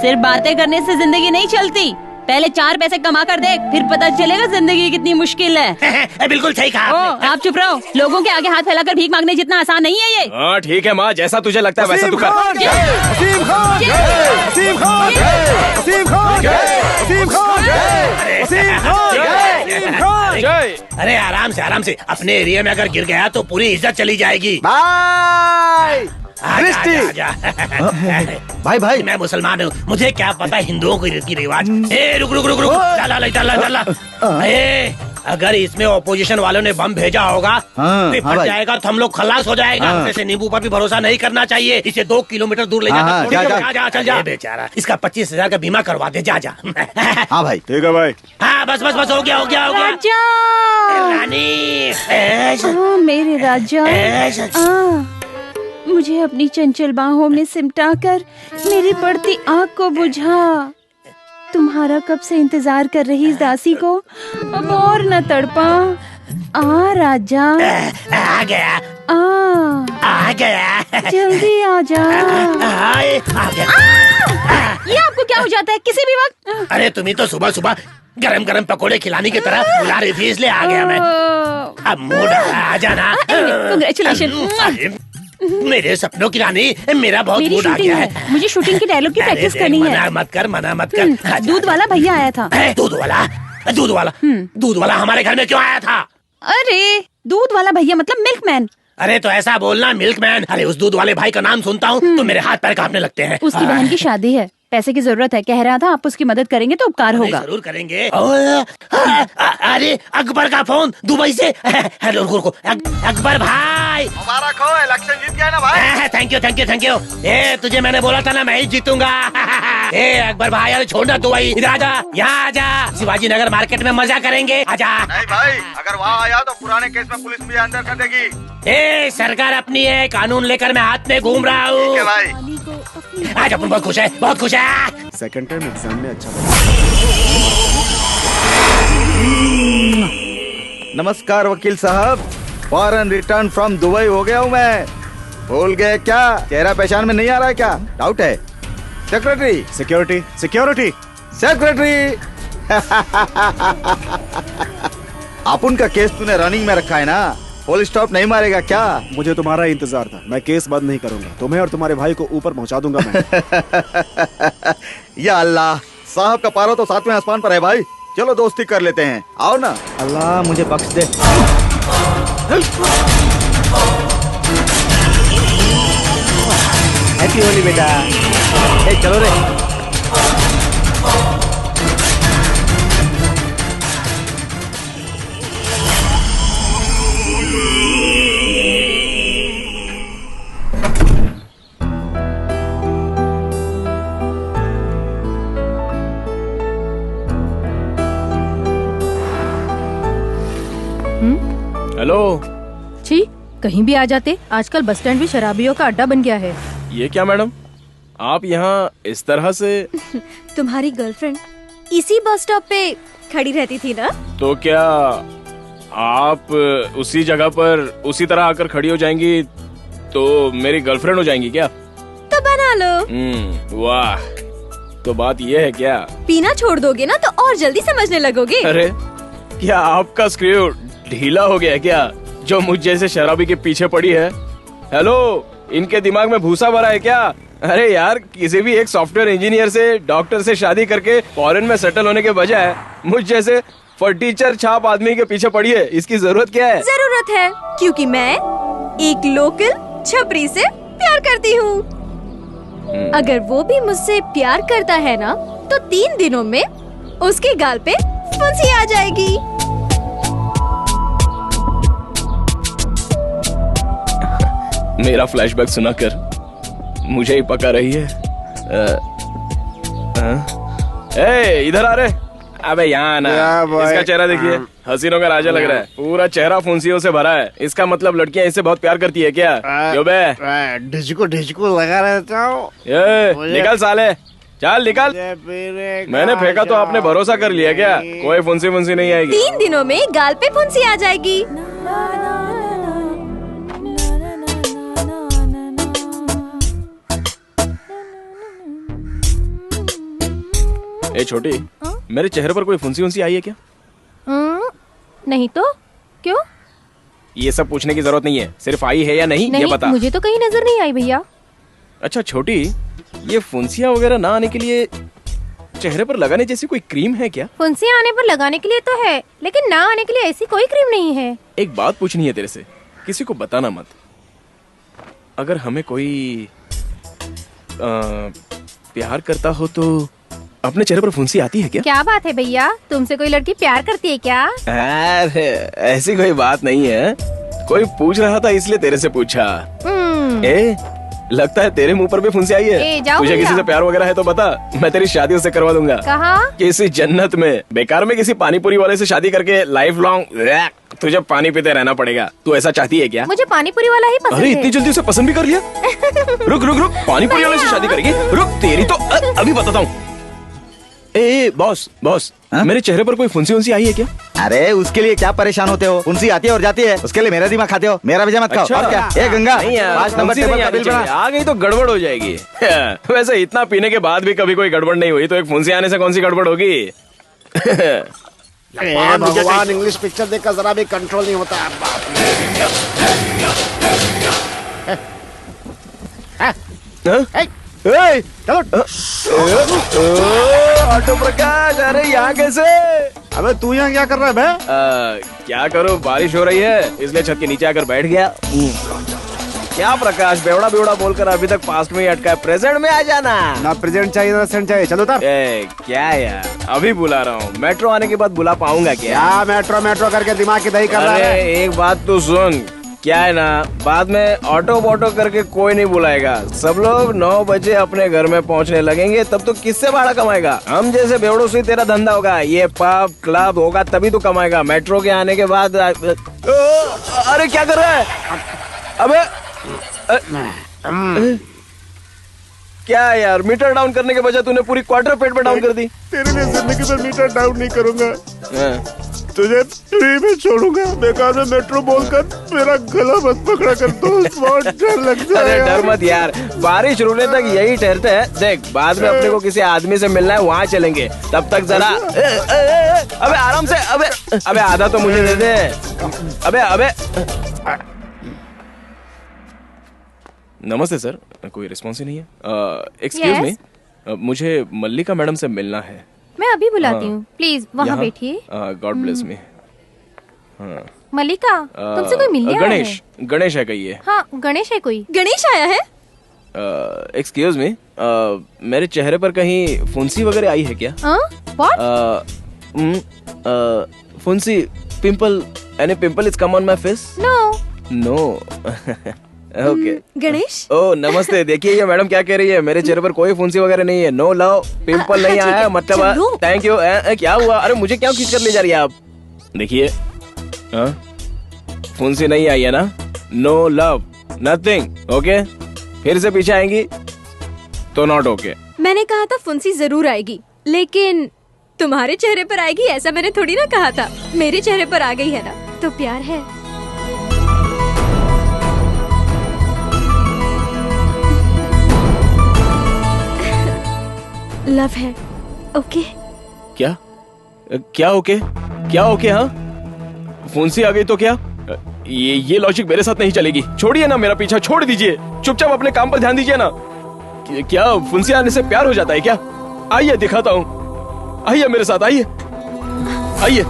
सिर्फ बातें करने से जिंदगी नहीं चलती। पहले 4 पैसे कमा कर देख, फिर पता चलेगा जिंदगी कितनी मुश्किल है। बिल्कुल सही कहा आपने। आप चुप रहो। लोगों के आगे हाथ फैलाकर भीख मांगने जितना आसान नहीं है ये। हाँ ठीक है माँ, जैसा तुझे लगता है वैसा तू कर। वसीम खान जय, वसीम खान जय, वसीम खान जय, वसीम खान जय, वसीम खान जय, वसीम खान जय। अरे आराम से अपने एरिया में अगर गिर गया तो पूरी इज्जत चली जाएगी। भाई आजा। भाई भाई मैं मुसलमान हूँ, मुझे क्या पता हिंदुओं की रीति रिवाज। रुक चला। अगर इसमें ऑपोजिशन वालों ने बम भेजा होगा तो फट जाएगा तो हम लोग खलास हो जाएगा। जैसे नींबू पर भी भरोसा नहीं करना चाहिए। इसे 2 किलोमीटर दूर ले जाकर चल जा बेचारा। इसका 25,000 का बीमा करवा दे। जा। हाँ भाई ठीक है भाई। हाँ बस हो गया। राजा रानी मेरे राजा मुझे अपनी चंचल बाहों में सिमटा कर मेरी बढ़ती आग को बुझा। तुम्हारा कब से इंतजार कर रही इस दासी को अब और न तड़पा। आ राजा आ गया जल्दी आ जा। आ गया। ये आपको क्या हो जाता है किसी भी वक्त? अरे तुम्ही तो सुबह गरम पकोड़े खिलाने की तरह बुला रही थी, इसलिए आ गया मैं। अब मूड आ जाना। कांग्रेचुलेशन। मेरे सपनों की रानी, मेरा बहुत मेरी मूड आ शूटिंग गया है, मुझे शूटिंग की डायलॉग की प्रैक्टिस करनी है। मना मत कर। दूध वाला भैया आया था। दूध वाला हमारे घर में क्यों आया था? अरे दूध वाला भैया मतलब मिल्कमैन। अरे तो ऐसा बोलना मिल्कमैन। अरे उस दूध वाले भाई का नाम सुनता हूँ तो मेरे हाथ पैर कांपने लगते हैं। उसकी बहन की शादी है, पैसे की जरूरत है, कह रहा था आप उसकी मदद करेंगे तो उपकार होगा। जरूर करेंगे। अरे अकबर का फोन दुबई से। हेलो रुको अकबर भाई। मुबारक हो, इलेक्शन जीत गया ना भाई। Thank you. तुझे मैंने बोला था ना मैं ही जीतूंगा। अकबर भाई अरे छोड़ना दुबई, इधर आजा, यहाँ आजा। शिवाजी नगर मार्केट में मजा करेंगे, आजा। नहीं भाई, अगर वहाँ आया तो पुराने केस में पुलिस भी अंदर कर देगी। सरकार अपनी है, कानून लेकर मैं हाथ में घूम रहा हूँ। आज अपन बहुत खुश है। सेकंड टाइम एग्जाम में अच्छा। नमस्कार वकील साहब, फॉरेन रिटर्न फ्रॉम दुबई हो गया हूँ मैं। भूल गए क्या? चेहरा पहचान में नहीं आ रहा है क्या? डाउट है? सेक्रेटरी। अपन का केस तूने रनिंग में रखा है ना, पुलिस स्टॉप नहीं मारेगा क्या? मुझे तुम्हारा इंतजार था, मैं केस बंद नहीं करूंगा, तुम्हें और तुम्हारे भाई को ऊपर पहुंचा दूंगा मैं। या अल्लाह, साहब का पारा तो 7वें आसमान पर है भाई। चलो दोस्ती कर लेते हैं, आओ ना। अल्लाह मुझे बख्श दे। हैप्पी होली बेटा। चलो रे। हेलो। छी, कहीं भी आ जाते। आजकल बस स्टैंड भी शराबियों का अड्डा बन गया है। ये क्या मैडम, आप यहाँ इस तरह से? तुम्हारी गर्लफ्रेंड इसी बस स्टॉप पे खड़ी रहती थी ना? तो क्या आप उसी जगह पर उसी तरह आकर खड़ी हो जाएंगी तो मेरी गर्लफ्रेंड हो जाएंगी क्या? तो बना लो। वाह, तो बात ये है क्या? पीना छोड़ दोगे ना तो और जल्दी समझने लगोगे। अरे क्या आपका स्क्रू ढीला हो गया क्या, जो मुझ जैसे शराबी के पीछे पड़ी है? हेलो, इनके दिमाग में भूसा भरा है क्या? अरे यार, किसी भी एक सॉफ्टवेयर इंजीनियर से, डॉक्टर से शादी करके फॉरेन में सेटल होने के बजाय मुझ जैसे फटीचर छाप आदमी के पीछे पड़ी है। इसकी जरूरत क्या है? जरूरत है क्योंकि मैं एक लोकल छपरी से प्यार करती हूँ। अगर वो भी मुझसे प्यार करता है ना तो 3 दिनों में उसके गाल पे फुंसी आ जाएगी। मेरा फ्लैशबैक सुनाकर मुझे ही पका रही है। इधर आ रे। अबे यहाँ ना, इसका चेहरा देखिए, हसीनों का राजा लग रहा है। पूरा चेहरा फुंसियों से भरा है। इसका मतलब लड़कियां इससे बहुत प्यार करती है क्या? क्यों बे? ढिचको लगा रहता हूँ। निकल साले, चल निकल। मैंने फेंका तो आपने भरोसा कर लिया क्या? कोई फुंसी नहीं आएगी। 3 दिनों में गाल पे फुंसी आ जाएगी। ए छोटी, मेरे चेहरे पर कोई फुंसी आई है क्या? नहीं तो क्यों? ये सब पूछने की जरूरत नहीं है, सिर्फ आई है या नहीं ये बता। मुझे तो कहीं नजर नहीं आई भैया। अच्छा छोटी, ये फुंसियाँ वगैरह ना आने के लिए चेहरे पर लगाने जैसी कोई क्रीम है क्या? फुंसी आने पर लगाने के लिए तो है, लेकिन ना आने के लिए ऐसी कोई क्रीम नहीं है। एक बात पूछनी है तेरे से, किसी को बताना मत। अगर हमें कोई प्यार करता हो तो अपने चेहरे पर फुंसी आती है क्या? क्या बात है भैया, तुमसे कोई लड़की प्यार करती है क्या? अरे ऐसी कोई बात नहीं है, कोई पूछ रहा था इसलिए तेरे से पूछा। ए, लगता है तेरे मुंह पर भी फुंसी आई है। जाओ तुझे भैया। किसी से प्यार वगैरह है तो बता, मैं तेरी शादी उससे करवा दूंगा। कहाँ? किसी जन्नत में। बेकार में किसी पानीपुरी वाले से शादी करके लाइफ लॉन्ग तुझे पानी पीते रहना पड़ेगा। तू ऐसा चाहती है क्या? मुझे पानीपुरी वाला ही पसंद अरे है। इतनी जल्दी उसे पसंद भी कर लिया? रुक रुक रुक, पानीपुरी वाले से शादी करेगी? रुक, तेरी तो अभी बताता हूँ। ए बॉस बॉस, मेरे चेहरे पर कोई फुंसी उंसी आई है क्या? अरे उसके लिए क्या परेशान होते हो? फुंसी आती है और जाती है, उसके लिए मेरा दिमाग खाते हो। मेरा भी मत खाओ। अच्छा। और क्या? ए गंगा, नहीं यार, 5 नंबर फुंसी टेबल नहीं का आनी बिल चाहिए। बना। आ गई तो गड़बड़ हो जाएगी। वैसे इतना पीने के बाद भी कभी कोई गड़बड़ नहीं हुई, तो एक फुंसी आने से कौन सी गड़बड़ होगी? भगवान, इंग्लिश पिक्चर देखकर जरा भी कंट्रोल नहीं होता है। ऑटो प्रकाश, अरे यहाँ कैसे? अबे तू यहाँ क्या कर रहा है बे? क्या करूँ, बारिश हो रही है इसलिए छत के नीचे आकर बैठ गया। क्या प्रकाश, बेवड़ा बेवड़ा बोलकर अभी तक पास्ट में ही अटका है। प्रेजेंट में आ जाना। ना प्रेजेंट चाहिए ना सेंट चाहिए। चलो तब। क्या यार, अभी बुला रहा हूँ। मेट्रो आने के बाद बुला पाऊंगा क्या? क्या मेट्रो मेट्रो करके दिमाग की दही कर रहा अरे है? एक बात तो सुन, क्या है ना, बाद में ऑटो बोटो करके कोई नहीं बुलाएगा। सब लोग 9 बजे अपने घर में पहुंचने लगेंगे, तब तो किससे भाड़ा कमाएगा? हम जैसे बेवड़ों से तेरा धंधा होगा। ये पब क्लब होगा तभी तो कमाएगा। मेट्रो के आने के बाद अरे क्या कर रहा है? अबे क्या यार, मीटर डाउन करने के बजाय तूने पूरी क्वार्टर पेट पे डाउन कर दी। तेरे लिए जिंदगी में मीटर डाउन नहीं करूंगा, तुझे फ्री में छोड़ूंगा। बेकार में मेट्रो बोलकर मेरा गला मत पकड़ा कर दोस्त, बहुत डर लगता अरे है। डर मत यार, बारिश रुकने तक यही ठहरते हैं। देख, बाद में अपने को किसी आदमी से मिलना है, वहाँ चलेंगे। तब तक जरा अबे आराम से। अबे आधा तो मुझे दे दे। अबे नमस्ते सर, कोई रिस्पॉन्स ही नहीं है। एक्सक्यूज मी, मुझे मल्लिका मैडम से मिलना है। मैं अभी बुलाती हूँ, प्लीज वहाँ बैठिए। God bless me. मल्लिका, तुमसे कोई मिलने आया है? गणेश है कहिए। हाँ, गणेश है कोई। गणेश आया है? एक्सक्यूज मी, मेरे चेहरे पर कहीं फुंसी वगैरह आई है क्या? What? फुंसी, pimple, any pimple is come on my face? No. Okay. Ganesh, ओ नमस्ते। देखिए ये मैडम क्या कह रही है, मेरे चेहरे पर कोई फुंसी वगैरह नहीं है। नो लव, पिंपल नहीं आया है, मतलब थैंक यू। क्या हुआ? अरे मुझे क्या खींच कर ले जा रही है आप? देखिए फुंसी नहीं आई है ना? No love, nothing. ओके, फिर से पीछे आएंगी तो नॉट ओके। मैंने कहा था फुंसी जरूर आएगी, लेकिन तुम्हारे चेहरे पर आएगी ऐसा मैंने थोड़ी ना कहा था। मेरे चेहरे पर आ गई है ना, तो प्यार है। लव है। ओके? क्या क्या ओके? क्या ओके? हाँ, फुंसी आ गई तो क्या? ये लॉजिक मेरे साथ नहीं चलेगी। छोड़िए ना मेरा पीछा, छोड़ दीजिए। चुपचाप अपने काम पर ध्यान दीजिए ना। क्या फुंसी आने से प्यार हो जाता है क्या? आइए दिखाता हूँ, आइए मेरे साथ, आइए आइए।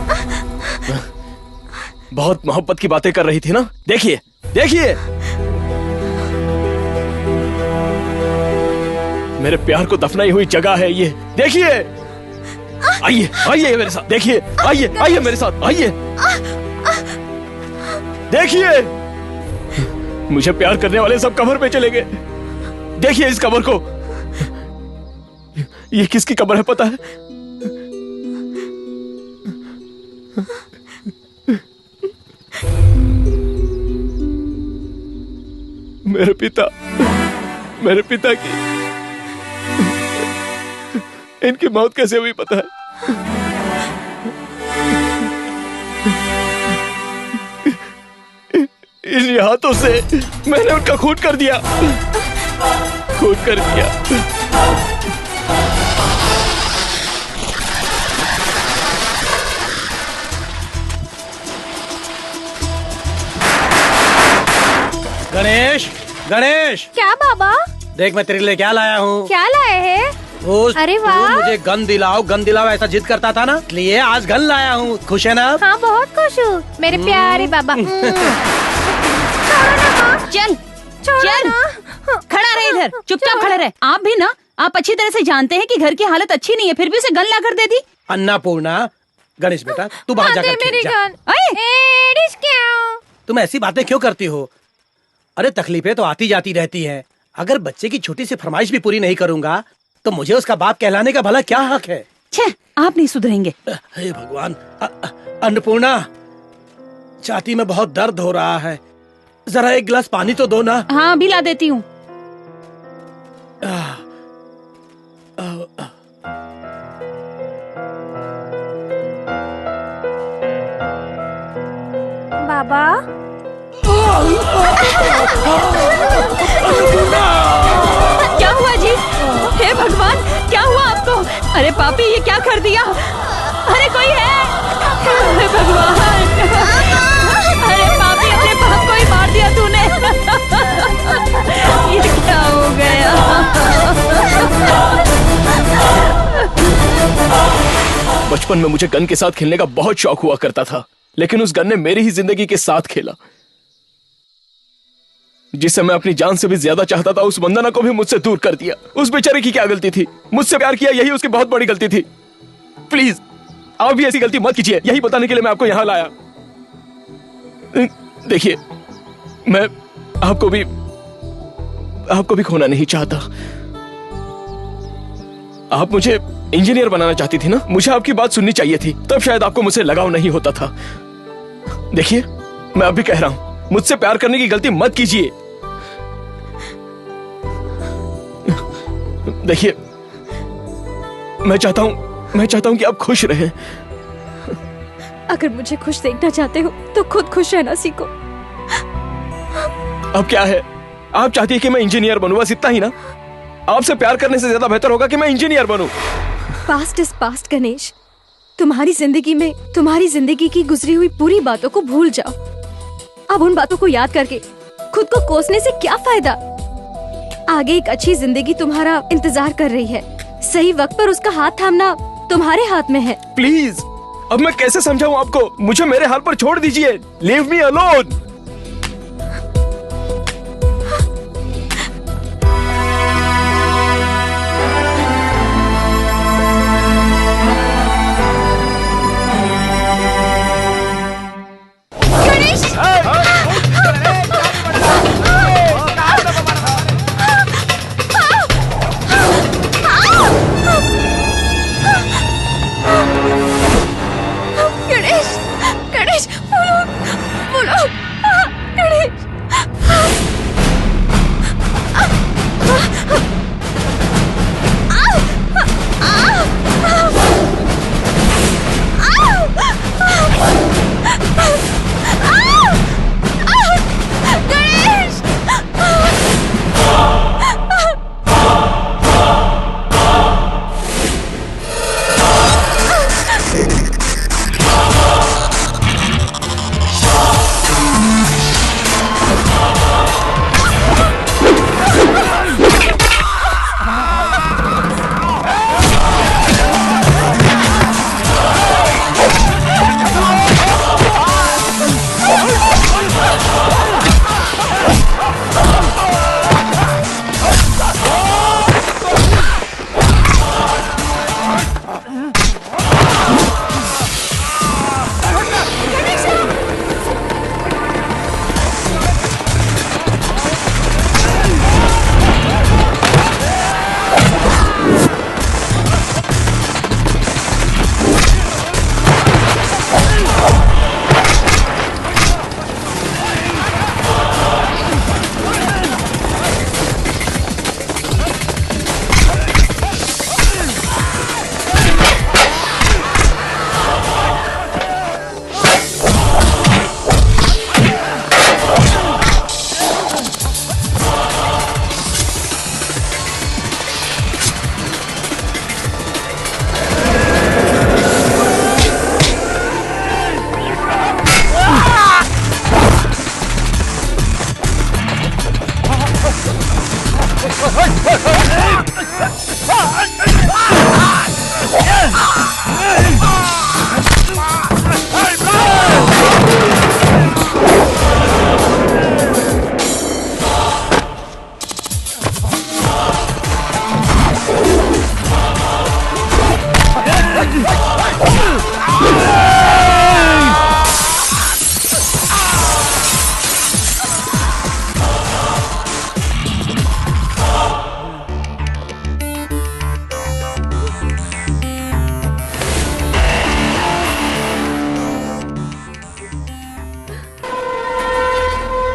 बहुत मोहब्बत की बातें कर रही थी ना? देखिए देखिए, मेरे प्यार को दफनाई हुई जगह है ये। देखिए, आइए आइए मेरे साथ, देखिए, आइए आइए मेरे साथ, आइए देखिए। मुझे प्यार करने वाले सब कब्र पे चले गए। देखिए इस कब्र को। ये किसकी कब्र है पता है? मेरे पिता की। इनकी मौत कैसे हुई पता है? इन हाथों से मैंने उनका खून कर दिया। गणेश, गणेश, क्या बाबा? देख मैं तेरे लिए क्या लाया हूँ। क्या लाए हैं? अरे वाह। मुझे गन दिलाओ ऐसा जिद करता था ना, इसलिए आज गन लाया हूँ। खुश है ना? हाँ बहुत खुश हूँ मेरे प्यारे बाबा। चल चल, खड़ा रहे इधर, चुपचाप खड़ा रहे। आप भी ना, आप अच्छी तरह से जानते हैं कि घर की हालत अच्छी नहीं है, फिर भी उसे गन ला कर दे दी। अन्नपूर्णा, गणेश बेटा तू बाहर जाकर खेल जा। तुम ऐसी बातें क्यों करती हो? अरे तकलीफें तो आती जाती रहती हैं। अगर बच्चे की छोटी सी फरमाइश भी पूरी नहीं करूंगा तो मुझे उसका बाप कहलाने का भला क्या हक है? छे, आप नहीं सुधरेंगे। हे भगवान। अन्नपूर्णा, छाती में बहुत दर्द हो रहा है, जरा एक गिलास पानी तो दो ना। हाँ अभी ला देती हूँ। बाबा क्या हुआ जी? हे भगवान, क्या हुआ आपको? अरे पापी, ये क्या कर दिया? अरे कोई है? हे भगवान, अरे पापी, अपने बाप को ही मार दिया तूने। ये क्या हो गया? बचपन में मुझे गन के साथ खेलने का बहुत शौक हुआ करता था, लेकिन उस गन ने मेरी ही जिंदगी के साथ खेला। जिसे मैं अपनी जान से भी ज्यादा चाहता था, उस वंदना को भी मुझसे दूर कर दिया। उस बेचारे की क्या गलती थी? मुझसे प्यार किया, यही उसकी बहुत बड़ी गलती थी। प्लीज आप भी ऐसी गलती मत कीजिए, यही बताने के लिए मैं आपको यहां लाया। देखिए, मैं आपको भी खोना नहीं चाहता। आप मुझे इंजीनियर बनाना चाहती थी ना, मुझे आपकी बात सुननी चाहिए थी, तब शायद आपको मुझसे लगाव नहीं होता था। देखिए, मैं अभी कह रहा हूं, मुझसे प्यार करने की गलती मत कीजिए। देखिए, मैं चाहता हूं कि आप खुश रहें। अगर मुझे खुश देखना चाहते हो तो खुद खुश रहना सीखो। अब क्या है, आप चाहती है कि मैं इंजीनियर बनूं, बस इतना ही ना? आपसे प्यार करने से ज्यादा बेहतर होगा कि मैं इंजीनियर बनूं। Past is past Ganesh. तुम्हारी जिंदगी की गुजरी हुई पूरी बातों को भूल जाओ। अब उन बातों को याद करके खुद को कोसने से क्या फायदा? आगे एक अच्छी जिंदगी तुम्हारा इंतजार कर रही है। सही वक्त पर उसका हाथ थामना तुम्हारे हाथ में है। प्लीज, अब मैं कैसे समझाऊं आपको? मुझे मेरे हाल पर छोड़ दीजिए। Leave me alone.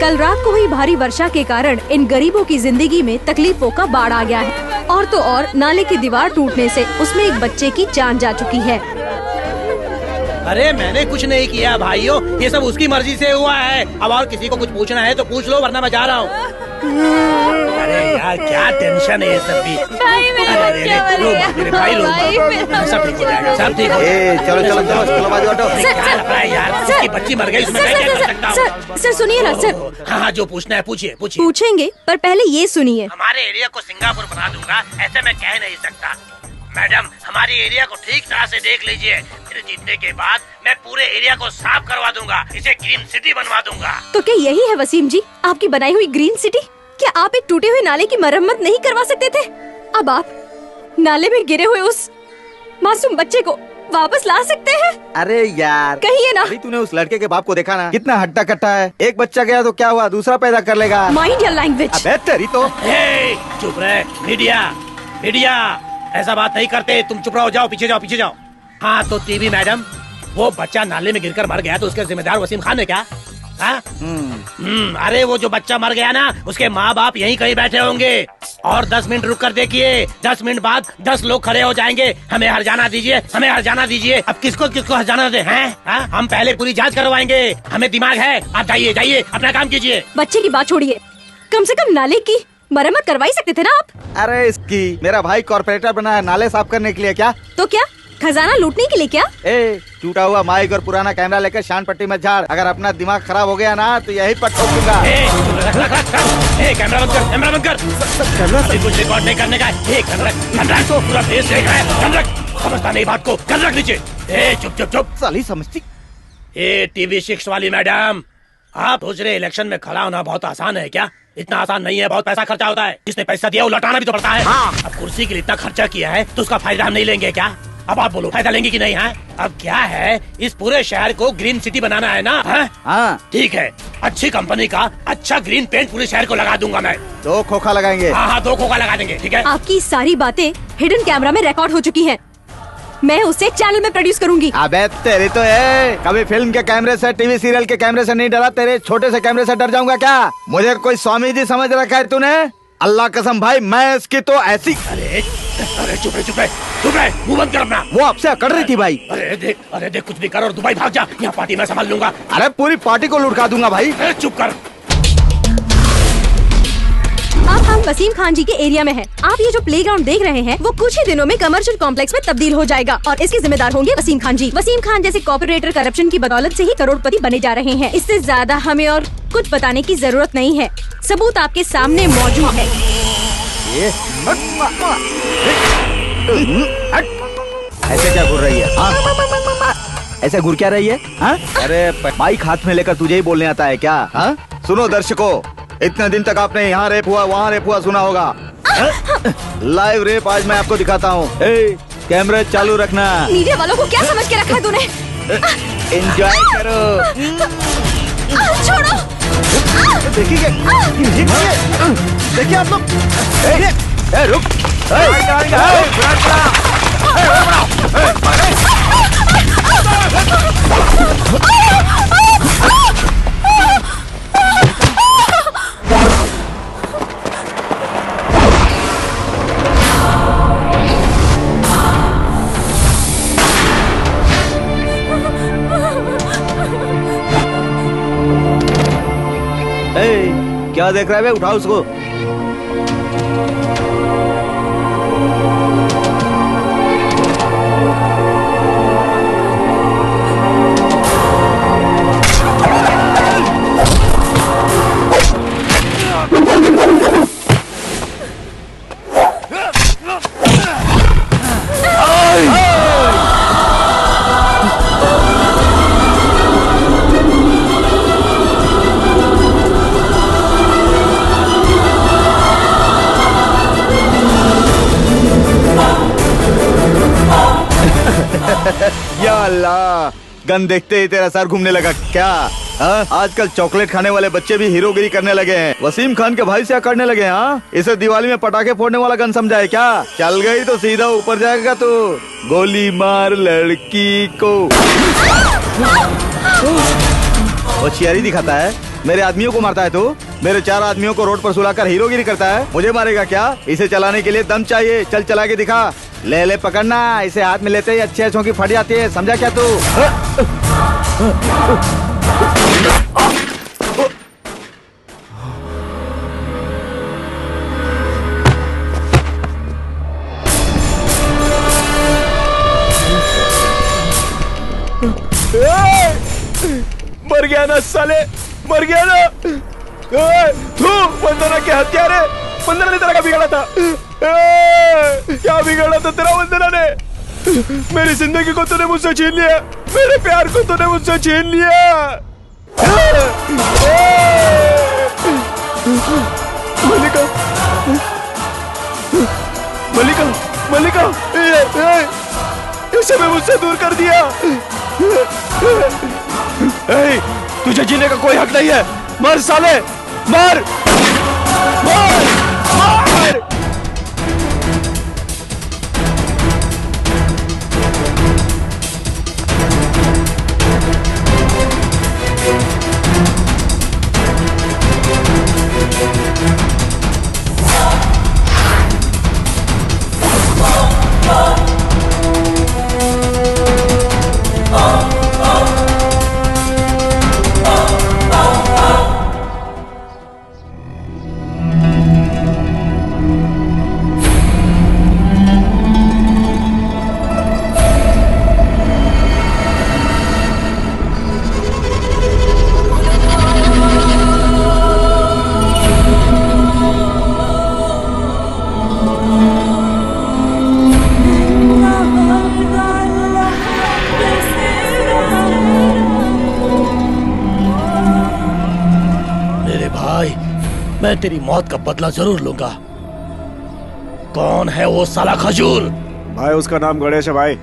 कल रात को हुई भारी वर्षा के कारण इन गरीबों की जिंदगी में तकलीफों का बाढ़ आ गया है। और तो और नाले की दीवार टूटने से उसमें एक बच्चे की जान जा चुकी है। अरे मैंने कुछ नहीं किया भाइयों, ये सब उसकी मर्जी से हुआ है। अब और किसी को कुछ पूछना है तो पूछ लो, वरना मैं जा रहा हूँ। अरे यार क्या टेंशन है ये सब भी। भाई मेरा बच्चा मर गया। मेरे भाई लोग सब ठीक हो जाएगा, सब ठीक हो जाएगा। चलो चलो चलो चलो बाजू हटो। क्या लग रहा है यार, उसकी बच्ची मर गई, उसमें मैं क्या कर सकता हूँ? सर सुनिए ना सर। हाँ हाँ, जो पूछना है पूछिए पूछिए। पूछेंगे पर पहले ये सुनिए। हमारे एरिया को सिंगापुर बना दूंगा ऐसे मैं कह नहीं सकता। मैडम हमारी एरिया को ठीक तरह से देख लीजिए, फिर जीतने के बाद मैं पूरे एरिया को साफ करवा दूंगा, इसे ग्रीन सिटी बनवा दूंगा। तो क्या यही है वसीम जी आपकी बनाई हुई ग्रीन सिटी? क्या आप एक टूटे हुए नाले की मरम्मत नहीं करवा सकते थे? अब आप नाले में गिरे हुए उस मासूम बच्चे को वापस ला सकते हैं? अरे यार कहिए ना। अभी तूने उस लड़के के बाप को देखा ना, कितना हट्टा कट्टा है। एक बच्चा गया तो क्या हुआ, दूसरा पैदा कर लेगा। Mind your language. अबे तेरी तो। चुप रहे। मीडिया मीडिया ऐसा बात नहीं करते, तुम चुप रहो, जाओ पीछे जाओ पीछे जाओ। हाँ तो टीवी मैडम, वो बच्चा नाले में गिरकर मर गया तो उसके जिम्मेदार वसीम खान है क्या? अरे वो जो बच्चा मर गया ना, उसके माँ बाप यहीं कहीं बैठे होंगे। और 10 मिनट रुक कर देखिए, 10 मिनट बाद 10 लोग खड़े हो जाएंगे। हमें हर जाना दीजिए, हमें हर जाना दीजिए। अब किसको किसको हर जाना दे हैं? हम पहले पूरी जांच करवाएंगे, हमें दिमाग है। आप जाइए जाइए अपना काम कीजिए। बच्चे की बात छोड़िए, कम से कम नाले की मरम्मत करवाई सकते थे ना आप? अरे इसकी मेरा भाई कॉर्पोरेटर बना है नाले साफ करने के लिए क्या? तो क्या खजाना लूटने के लिए क्या? ए टूटा हुआ माइक और पुराना कैमरा लेकर शान पट्टी में झाड़। अगर अपना दिमाग खराब हो गया ना तो यही पर ठोक दूंगा। कैमरा बंद कर, कैमरा बंद कर। अभी कुछ रिकॉर्ड नहीं करने का है। कैमरा तो पूरा फेस देख रहा है। समझता नहीं बात को, कर रख नीचे। चुप चुप चुप। साली समझती। टीवी 6 वाली मैडम, आप सोच रहे इलेक्शन में खड़ा होना बहुत आसान है क्या? इतना आसान नहीं है, बहुत पैसा खर्चा होता है। जिसने पैसा दिया वो लौटाना भी तो पड़ता है। अब कुर्सी के लिए इतना खर्चा किया है तो उसका फायदा हम नहीं लेंगे क्या? अब आप बोलो फायदा लेंगे कि नहीं है? अब क्या है, इस पूरे शहर को ग्रीन सिटी बनाना है ना? हाँ ठीक है, अच्छी कंपनी का अच्छा ग्रीन पेंट पूरे शहर को लगा दूंगा मैं। 2 खोखा लगाएंगे। हाँ 2 खोखा लगा देंगे, ठीक है। आपकी सारी बातें हिडन कैमरा में रिकॉर्ड हो चुकी हैं। मैं उसे एक चैनल में प्रोड्यूस करूंगी। अबे तेरी तो है, कभी फिल्म के कैमरे से टीवी सीरियल के कैमरे से नहीं डरा, तेरे छोटे से कैमरे से डर जाऊंगा क्या? मुझे कोई स्वामी जी समझ रखा है तूने? अल्लाह कसम भाई, मैं इसकी तो ऐसी। अरे चुप रहे चुप रहे चुप रहे, मुंह बंद कर अपना। वो आपसे अकड़ रही थी भाई। अरे देख कुछ भी कर और दुबई भाग जा, यहाँ पार्टी मैं संभाल लूंगा। अरे पूरी पार्टी को लुढ़का दूंगा भाई। चुप कर। अब हम वसीम खान जी के एरिया में हैं। आप ये जो प्लेग्राउंड देख रहे हैं वो कुछ ही दिनों में कमर्शियल कॉम्प्लेक्स में तब्दील हो जाएगा और इसके जिम्मेदार होंगे वसीम खान जी। वसीम खान जैसे कॉर्पोरेटर करप्शन की बदौलत से ही करोड़पति बने जा रहे हैं। इससे ज्यादा हमें और कुछ बताने की जरूरत नहीं है, सबूत आपके सामने मौजूद है। ऐसे क्या घूर रही है? ऐसे घूर क्या रही है? अरे माइक हाथ में लेकर तुझे ही बोलने आता है क्या? सुनो दर्शकों, इतने दिन तक आपने यहाँ रेप हुआ वहाँ रेप हुआ सुना होगा। लाइव रेप आज मैं आपको दिखाता हूँ। कैमरा चालू रखना। मीडिया वालों को क्या समझ के रखा है तूने? एंजॉय करो। छोड़ो। देखिए देखिए आप लोग। रुक। क्या देख रहा है बे? उठाओ उसको। या अल्लाह, गन देखते ही तेरा सर घूमने लगा क्या? आजकल चॉकलेट खाने वाले बच्चे भी हीरोगिरी करने लगे हैं। वसीम खान के भाई से अकड़ने लगे हैं। इसे दिवाली में पटाखे फोड़ने वाला गन समझा है क्या? चल गई तो सीधा ऊपर जाएगा तो गोली मार लड़की को। होशियारी दिखाता है। मेरे आदमियों को मारता है तू? मेरे 4 आदमियों को रोड पर सुलाकर हीरोगिरी करता है, मुझे मारेगा क्या? इसे चलाने के लिए दम चाहिए, चल चला के दिखा। ले ले पकड़ना, इसे हाथ में लेते ही अच्छे की फट जाती है, समझा क्या तू? मर गया ना साले, मर गया ना। तू वंदना के हत्यारे, वंदना ने तेरा क्या बिगाड़ा था? क्या बिगाड़ा था तेरा वंदना ने? मेरी जिंदगी को तूने मुझसे छीन लिया, मेरे प्यार को तूने मुझसे छीन लिया। मल्लिका, मल्लिका, मल्लिका, इसे मैं मुझसे दूर कर दिया। तुझे जीने का कोई हक नहीं है, मर साले, मर, मर, मर। मैं तेरी मौत का बदला जरूर लूंगा। कौन है वो साला खजूर? भाई उसका नाम गणेश है भाई।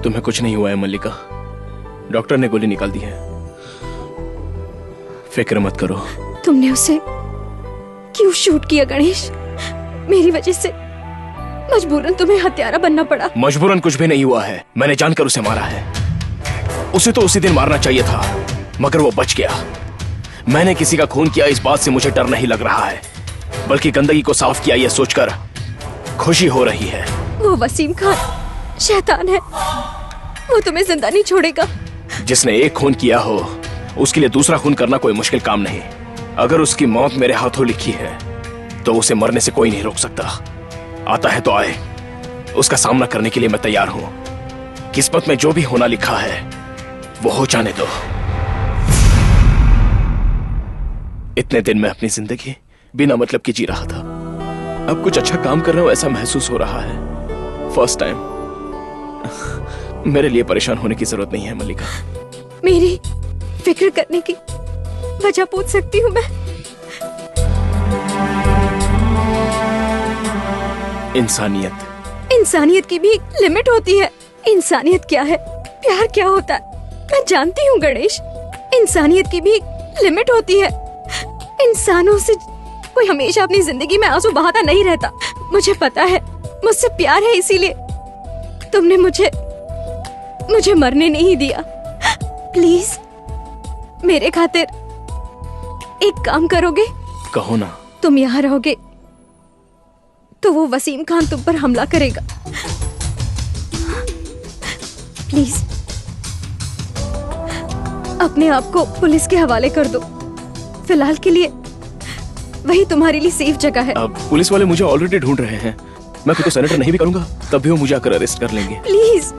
तुम्हें कुछ नहीं हुआ है मल्लिका, डॉक्टर ने गोली निकाल दी है, फिक्र मत करो। तुमने उसे क्यों शूट किया गणेश? मेरी वजह से मजबूरन तुम्हें हत्यारा बनना पड़ा। मजबूरन कुछ भी नहीं हुआ है, मैंने जानकर उसे मारा है। उसे तो उसी दिन मारना चाहिए था, मगर वो बच गया। मैंने किसी का खून किया इस बात से मुझे डर नहीं लग रहा है, बल्कि गंदगी को साफ किया यह सोचकर खुशी हो रही है। वो वसीम खान शैतान है, वो तुम्हें जिंदा नहीं छोड़ेगा। जिसने एक खून किया हो उसके लिए दूसरा खून करना कोई मुश्किल काम नहीं। अगर उसकी मौत मेरे हाथों लिखी है तो उसे मरने से कोई नहीं रोक सकता। आता है तो आए, उसका सामना करने के लिए मैं तैयार हूं। किस्मत में जो भी होना लिखा है वो हो जाने दो। इतने दिन मैं अपनी जिंदगी बिना मतलब की जी रहा था, अब कुछ अच्छा काम कर रहा हूं ऐसा महसूस हो रहा है। First time. मेरे लिए परेशान होने की जरूरत नहीं है मल्लिका। मेरी फिक्र करने की वजह पूछ सकती हूँ मैं? इंसानियत। इंसानियत की भी एक लिमिट होती है। इंसानियत क्या है, प्यार क्या होता है, मैं जानती हूँ गणेश। इंसानियत की भी एक लिमिट होती है। इंसानों से कोई हमेशा अपनी जिंदगी में आंसू बहाता नहीं रहता। मुझे पता है, मुझसे प्यार है, इसीलिए तुमने मुझे मरने नहीं दिया। प्लीज मेरे खातिर एक काम करोगे? कहो ना। तुम यहाँ रहोगे तो वो वसीम खान तुम पर हमला करेगा। प्लीज अपने आप को पुलिस के हवाले कर दो। फिलहाल के लिए वही तुम्हारे लिए सेफ जगह है। अब पुलिस वाले मुझे ऑलरेडी ढूंढ रहे हैं, मैं खुद को सरेंडर नहीं भी करूंगा तब भी वो मुझे आकर अरेस्ट कर लेंगे। प्लीज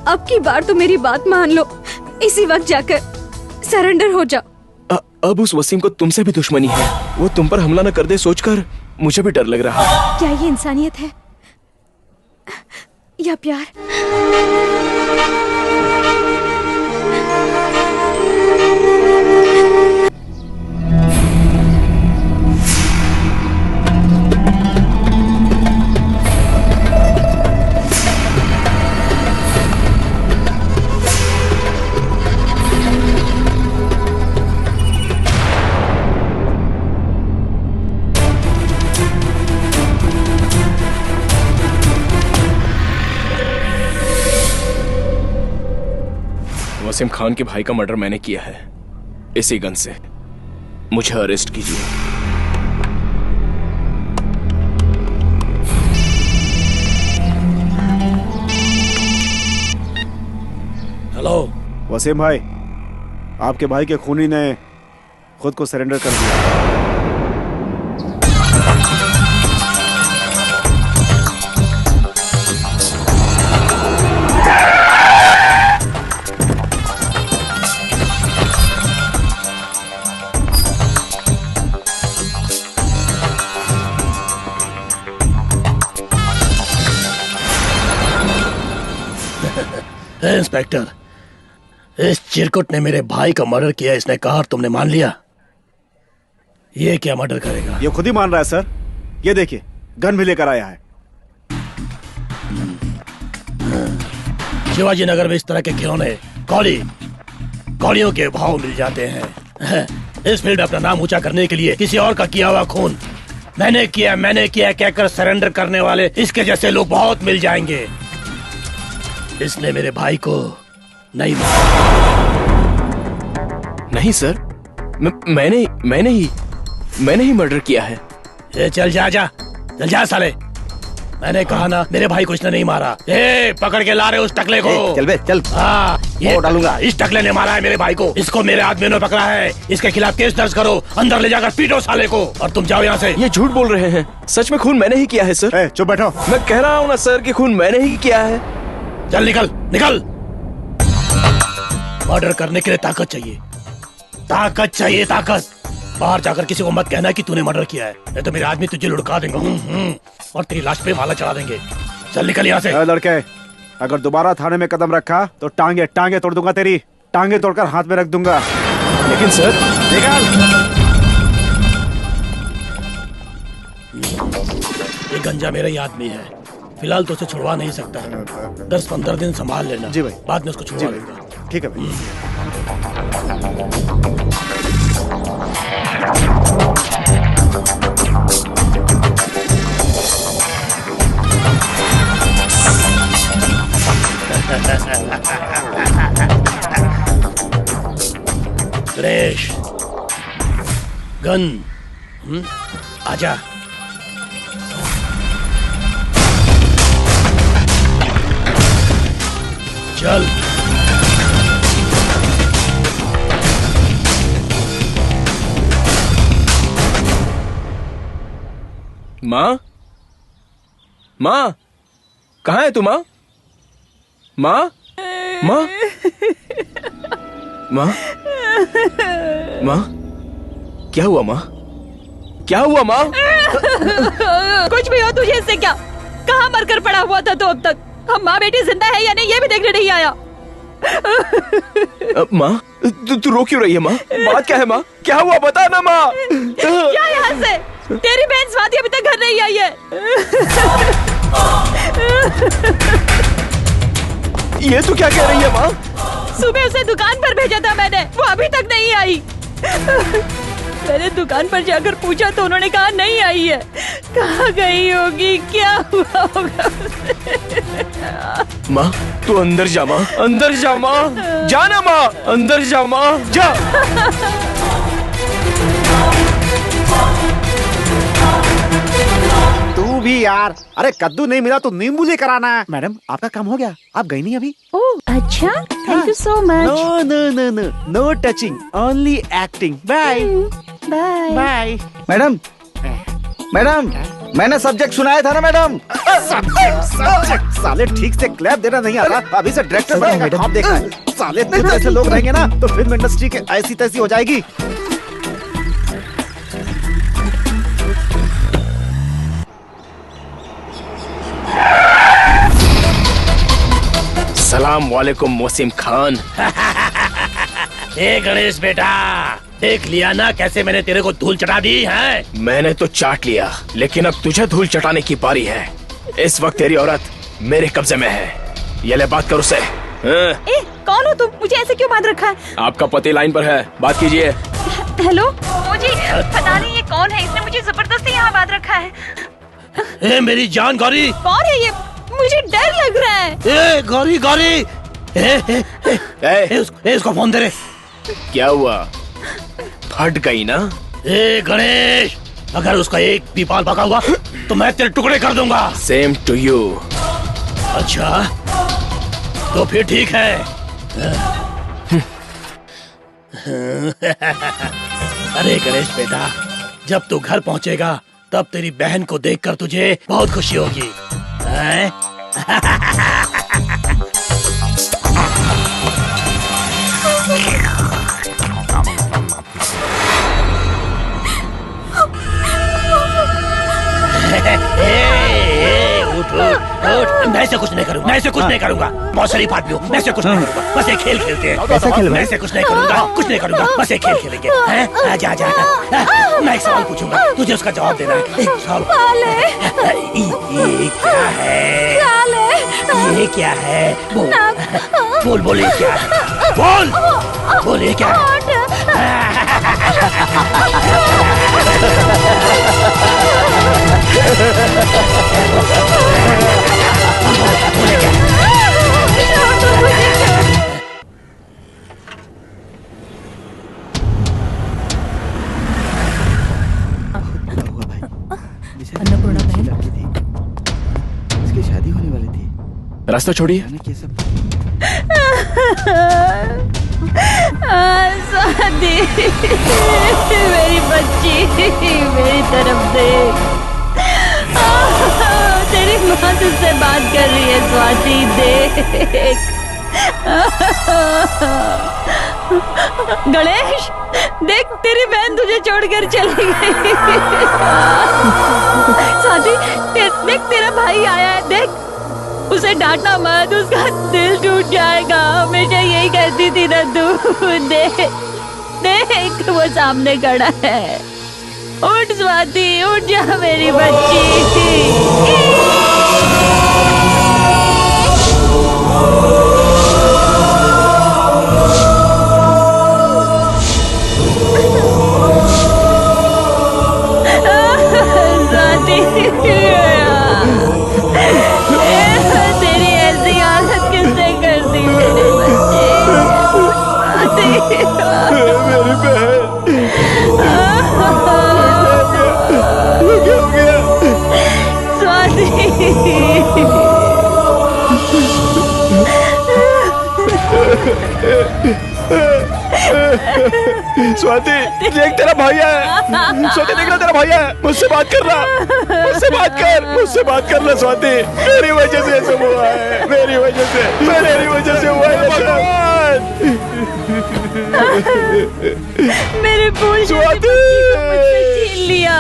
अब की बार तो मेरी बात मान लो, इसी वक्त जाकर सरेंडर हो जाओ। अब उस वसीम को तुमसे भी दुश्मनी है, वो तुम पर हमला न कर दे सोचकर मुझे भी डर लग रहा है। क्या ये इंसानियत है या प्यार? वसीम खान के भाई का मर्डर मैंने किया है, इसी गन से। मुझे अरेस्ट कीजिए। हेलो वसीम भाई, आपके भाई के खूनी ने खुद को सरेंडर कर दिया। इंस्पेक्टर, इस चिरकुट ने मेरे भाई का मर्डर किया, इसने कहा और तुमने मान लिया। ये क्या मर्डर करेगा? ये खुद ही मान रहा है सर। ये देखिए, गन भी लेकर आया है। शिवाजी नगर में इस तरह के खिलौने कौड़ियों के भाव मिल जाते हैं। इस फील्ड में अपना नाम ऊंचा करने के लिए किसी और का किया हुआ खून मैंने किया कहकर सरेंडर करने वाले इसके जैसे लोग बहुत मिल जाएंगे। इसने मेरे भाई को नहीं मारा। नहीं सर, मैंने ही मर्डर किया है। ये चल जा साले। मैंने कहा ना, मेरे भाई को इसने नहीं मारा। पकड़ के ला रहे उस टकले को। चल बे चल। हाँ, ये डालूंगा। इस टकले ने मारा है मेरे भाई को। इसको मेरे आदमियों ने पकड़ा है। इसके खिलाफ केस दर्ज करो, अंदर ले जाकर पीटो साले को और तुम जाओ यहाँ से। ये झूठ बोल रहे हैं, सच में खून मैंने ही किया है सर। चुप बैठो। मैं कह रहा हूँ ना सर कि खून मैंने ही किया है। चल निकल। मर्डर करने के लिए ताकत चाहिए। बाहर जाकर किसी को मत कहना कि तूने मर्डर किया है, नहीं तो मेरे आदमी तुझे लुढ़का देंगे और तेरी लाश पे भाला चढ़ा देंगे। चल निकल यहाँ से। लड़के, अगर दोबारा थाने में कदम रखा तो टांगे तोड़ दूंगा। तेरी टांगे तोड़कर हाथ में रख दूंगा। लेकिन सर, ये गंजा मेरा ही आदमी है। फिलहाल तो उसे छुड़वा नहीं सकता। 10-15 दिन संभाल लेना। जी भाई। बाद में उसको छुड़वा लेगा। ठीक है भाई। गणेश, गन, आजा। चल। माँ, कहाँ है तू माँ? माँ, क्या हुआ माँ? कुछ भी हो, तुझे इससे क्या? कहाँ मरकर पड़ा हुआ था तो अब तक? हम माँ बेटी जिंदा है या नहीं ये भी देखने नहीं आया। माँ, तू रो क्यों रही है माँ? बात क्या है माँ? क्या हुआ बता ना माँ। क्या यहाँ से? तेरी बहन स्वाति अभी तक घर नहीं आई है। ये तू क्या कह रही है माँ? सुबह उसे दुकान पर भेजा था मैंने, वो अभी तक नहीं आई। मैंने दुकान पर जाकर पूछा तो उन्होंने कहा नहीं आई है। कहाँ गई होगी, क्या हुआ होगा? माँ तू अंदर जा माँ, जाना माँ, अंदर जा माँ, जा। तू भी यार, अरे कद्दू नहीं मिला तो नींबू लेकर आना है। मैडम आपका काम हो गया, आप गई नहीं अभी? ओह अच्छा, thank you so much. No touching, only acting. Bye bye. Madam, मैंने सब्जेक्ट सुनाया था ना मैडम। सब्जेक्ट साले ठीक से क्लैप देना नहीं आता। अभी से डायरेक्टर बनेगा, ख्वाब देखना है। साले इतने ऐसे लोग रहेंगे ना तो फिल्म इंडस्ट्री के ऐसी तैसी हो जाएगी। सलाम वालेकुम वसीम खान। ए गणेश बेटा, देख लिया ना कैसे मैंने तेरे को धूल चटा दी है। मैंने तो चाट लिया, लेकिन अब तुझे धूल चटाने की बारी है। इस वक्त तेरी औरत मेरे कब्जे में है। ये ले बात कर उससे। ए, कौन हो तुम? मुझे ऐसे क्यों बांध रखा है? आपका पति लाइन पर है, बात कीजिए। हेलो, मुझे पता नहीं ये कौन है, इसने मुझे जबरदस्ती यहाँ बांध रखा है। ए मेरी जान गौरी। कौन है ये? मुझे डर लग रहा है। ए गौरी, इसको फोन दे रे। क्या हुआ, फट गई ना? ए गणेश, अगर उसका एक भी बाल बका हुआ तो मैं तेरे टुकड़े कर दूंगा। Same to you. अच्छा तो फिर ठीक है। अरे गणेश बेटा, जब तू घर पहुंचेगा तब तेरी बहन को देखकर तुझे बहुत खुशी होगी। हैं? मैं ऐसे कुछ नहीं करूंगा, मैं ऐसे कुछ नहीं करूंगा। बहुत शरीफ आदमी हूँ, मैं ऐसे कुछ नहीं करूंगा। बस एक खेल खेलते हैं। कैसा खेल? मैं ऐसे कुछ नहीं करूंगा, कुछ नहीं करूंगा। बस एक खेल खेलेंगे। हैं? जा जा। मैं एक सवाल पूछूंगा, तुझे उसका जवाब देना है। एक सवाल। ये क्या है? ये क्या है? बोल बोल बोल, ये क्या है? बोल बोल, ये क्या है? अन्नपूर्णा बहन, इसकी शादी होने वाली थी। रास्ता छोड़िए। स्वाति, मेरी बच्ची, मेरी तरफ देख। तेरी माँ तुझसे बात कर रही है स्वाति, देख। गणेश, देख तेरी बहन तुझे छोड़कर चली गई। स्वाति, देख तेरा भाई आया है, देख। उसे डांटना मत, उसका दिल टूट जाएगा। हमेशा यही कहती थी ना तू। देख देख, वो सामने खड़ा है। उठ स्वाति, उठ जा मेरी बच्ची। तेरी ऐसी हालत किसने कर दी मेरे बच्चे? मेरी बहन। स्वाति, स्वाति, देख तेरा भाई है। स्वाति, देख रहा तेरा भाई है। मुझसे बात कर रहा, मुझसे बात कर रहा स्वाति। मेरी वजह से ऐसा हुआ है, मेरी वजह से हुआ है। भगवान, मेरे फूल स्वाति, छीन लिया।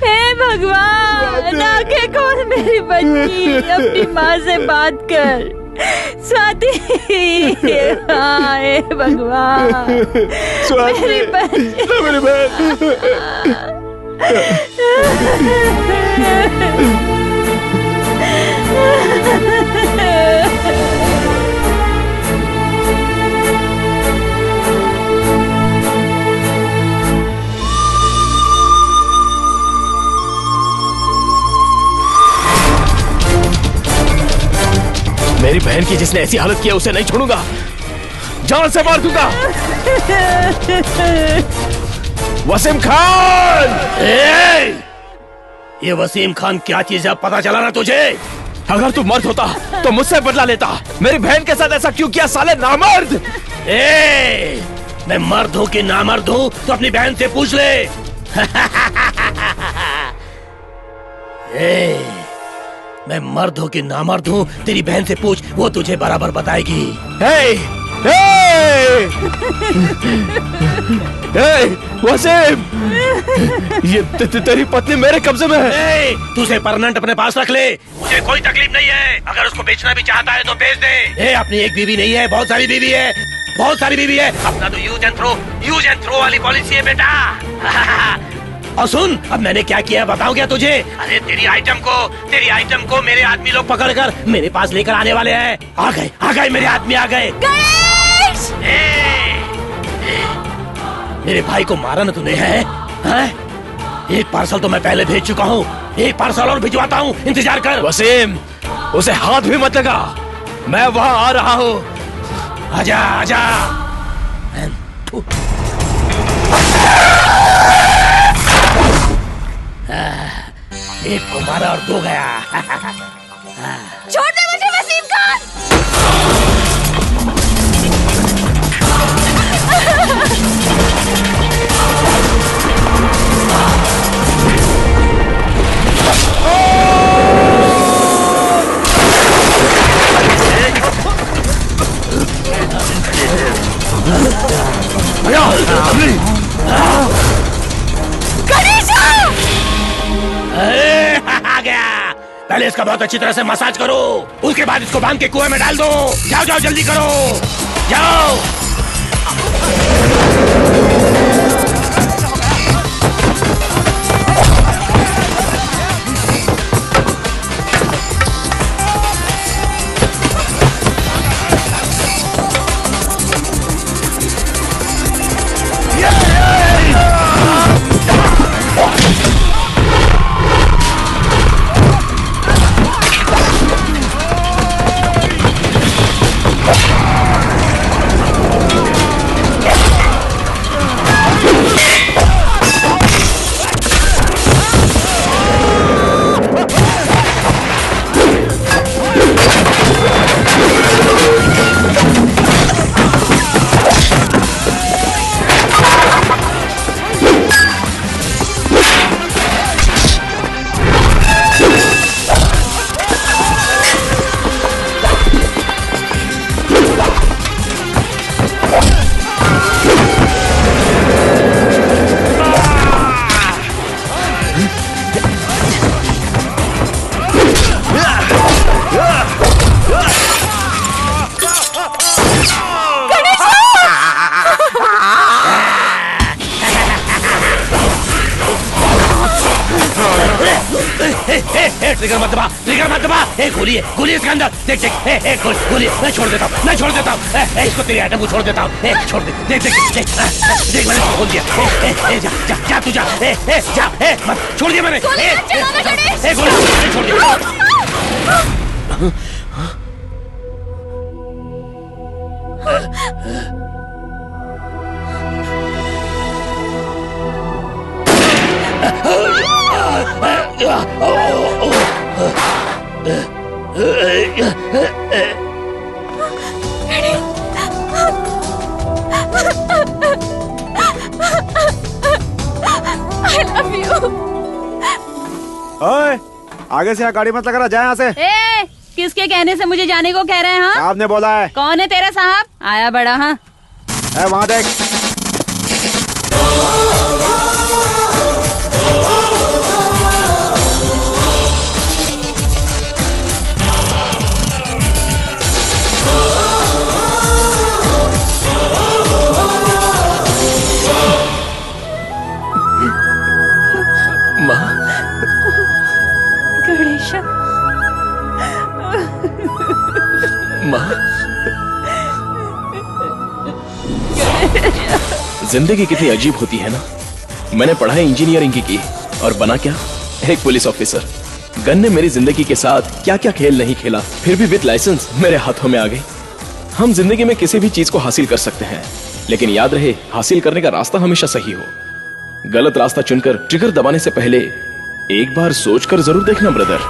हे भगवान, आंखें खोल मेरी बच्ची, अपनी माँ से बात कर। स्वाति, हाय भगवान, स्वाति, मेरी बच्ची, मेरी बहन। मेरी बहन की जिसने ऐसी हालत की है उसे नहीं छोड़ूंगा, जान से मार दूंगा। वसीम खान! ये वसीम खान क्या चीज है, पता चला ना तुझे? अगर तू मर्द होता तो मुझसे बदला लेता। मेरी बहन के साथ ऐसा क्यों किया साले नामर्द? मैं मर्द हूँ कि नामर्द हूँ तो अपनी बहन से पूछ ले। मैं मर्द हूँ कि नामर्द हूँ तेरी बहन से पूछ, वो तुझे बराबर बताएगी। वसीम, ये तेरी पत्नी मेरे कब्जे में है। तू उसे परमानेंट अपने पास रख ले, मुझे कोई तकलीफ नहीं है। अगर उसको बेचना भी चाहता है तो बेच दे। अपनी एक बीवी नहीं है, बहुत सारी बीवी है, बहुत सारी बीवी है। अपना तो यूज एंड थ्रो वाली पॉलिसी है बेटा। और सुन, अब मैंने क्या किया है बताऊं क्या तुझे? अरे तेरी आइटम को मेरे आदमी लोग पकड़कर मेरे पास लेकर आने वाले हैं। आ गए मेरे आदमी आ गए। मेरे भाई को मारा ना तूने है? एक पार्सल तो मैं पहले भेज चुका हूँ, एक पार्सल और भिजवाता हूँ, इंतजार कर। वसीम, उसे हाथ भी मत लगा। मैं वहां आ रहा हूँ। आजा आजा। एक को मारा और दो गया। छोड़ दे मुझे वसीम खान। आ गया। पहले इसका बहुत अच्छी तरह से मसाज करो, उसके बाद इसको बांध के कुएं में डाल दो। जाओ जाओ जल्दी करो, जाओ। ट्रिगर मत दबा, ट्रिगर मत दबा। गोली है, गोली इसके अंदर। देख देख, गोली। मैं छोड़ देता हूँ, मैं छोड़ देता हूँ। इसको तेरे आइटम को छोड़ देता हूँ। छोड़ दे, देख देख देख, देख मैंने इसको खोल दिया। जा जा जा तू जा, जा, मत छोड़ दिया मैंने। गोली छोड़ दिया। I love you. ओए, आगे से गाड़ी मत लगा, जाए यहाँ से। किसके कहने से मुझे जाने को कह रहे हैं? हाँ, साहब ने बोला है। कौन है तेरा साहब? आया बड़ा। हाँ, वहाँ देख। गणेशा, माँ, जिंदगी कितनी अजीब होती है ना। मैंने पढ़ाई इंजीनियरिंग की और बना क्या, एक पुलिस ऑफिसर। गन ने मेरी जिंदगी के साथ क्या क्या खेल नहीं खेला, फिर भी विद लाइसेंस मेरे हाथों में आ गई। हम जिंदगी में किसी भी चीज को हासिल कर सकते हैं, लेकिन याद रहे हासिल करने का रास्ता हमेशा सही हो। गलत रास्ता चुनकर ट्रिगर दबाने से पहले एक बार सोचकर जरूर देखना ब्रदर।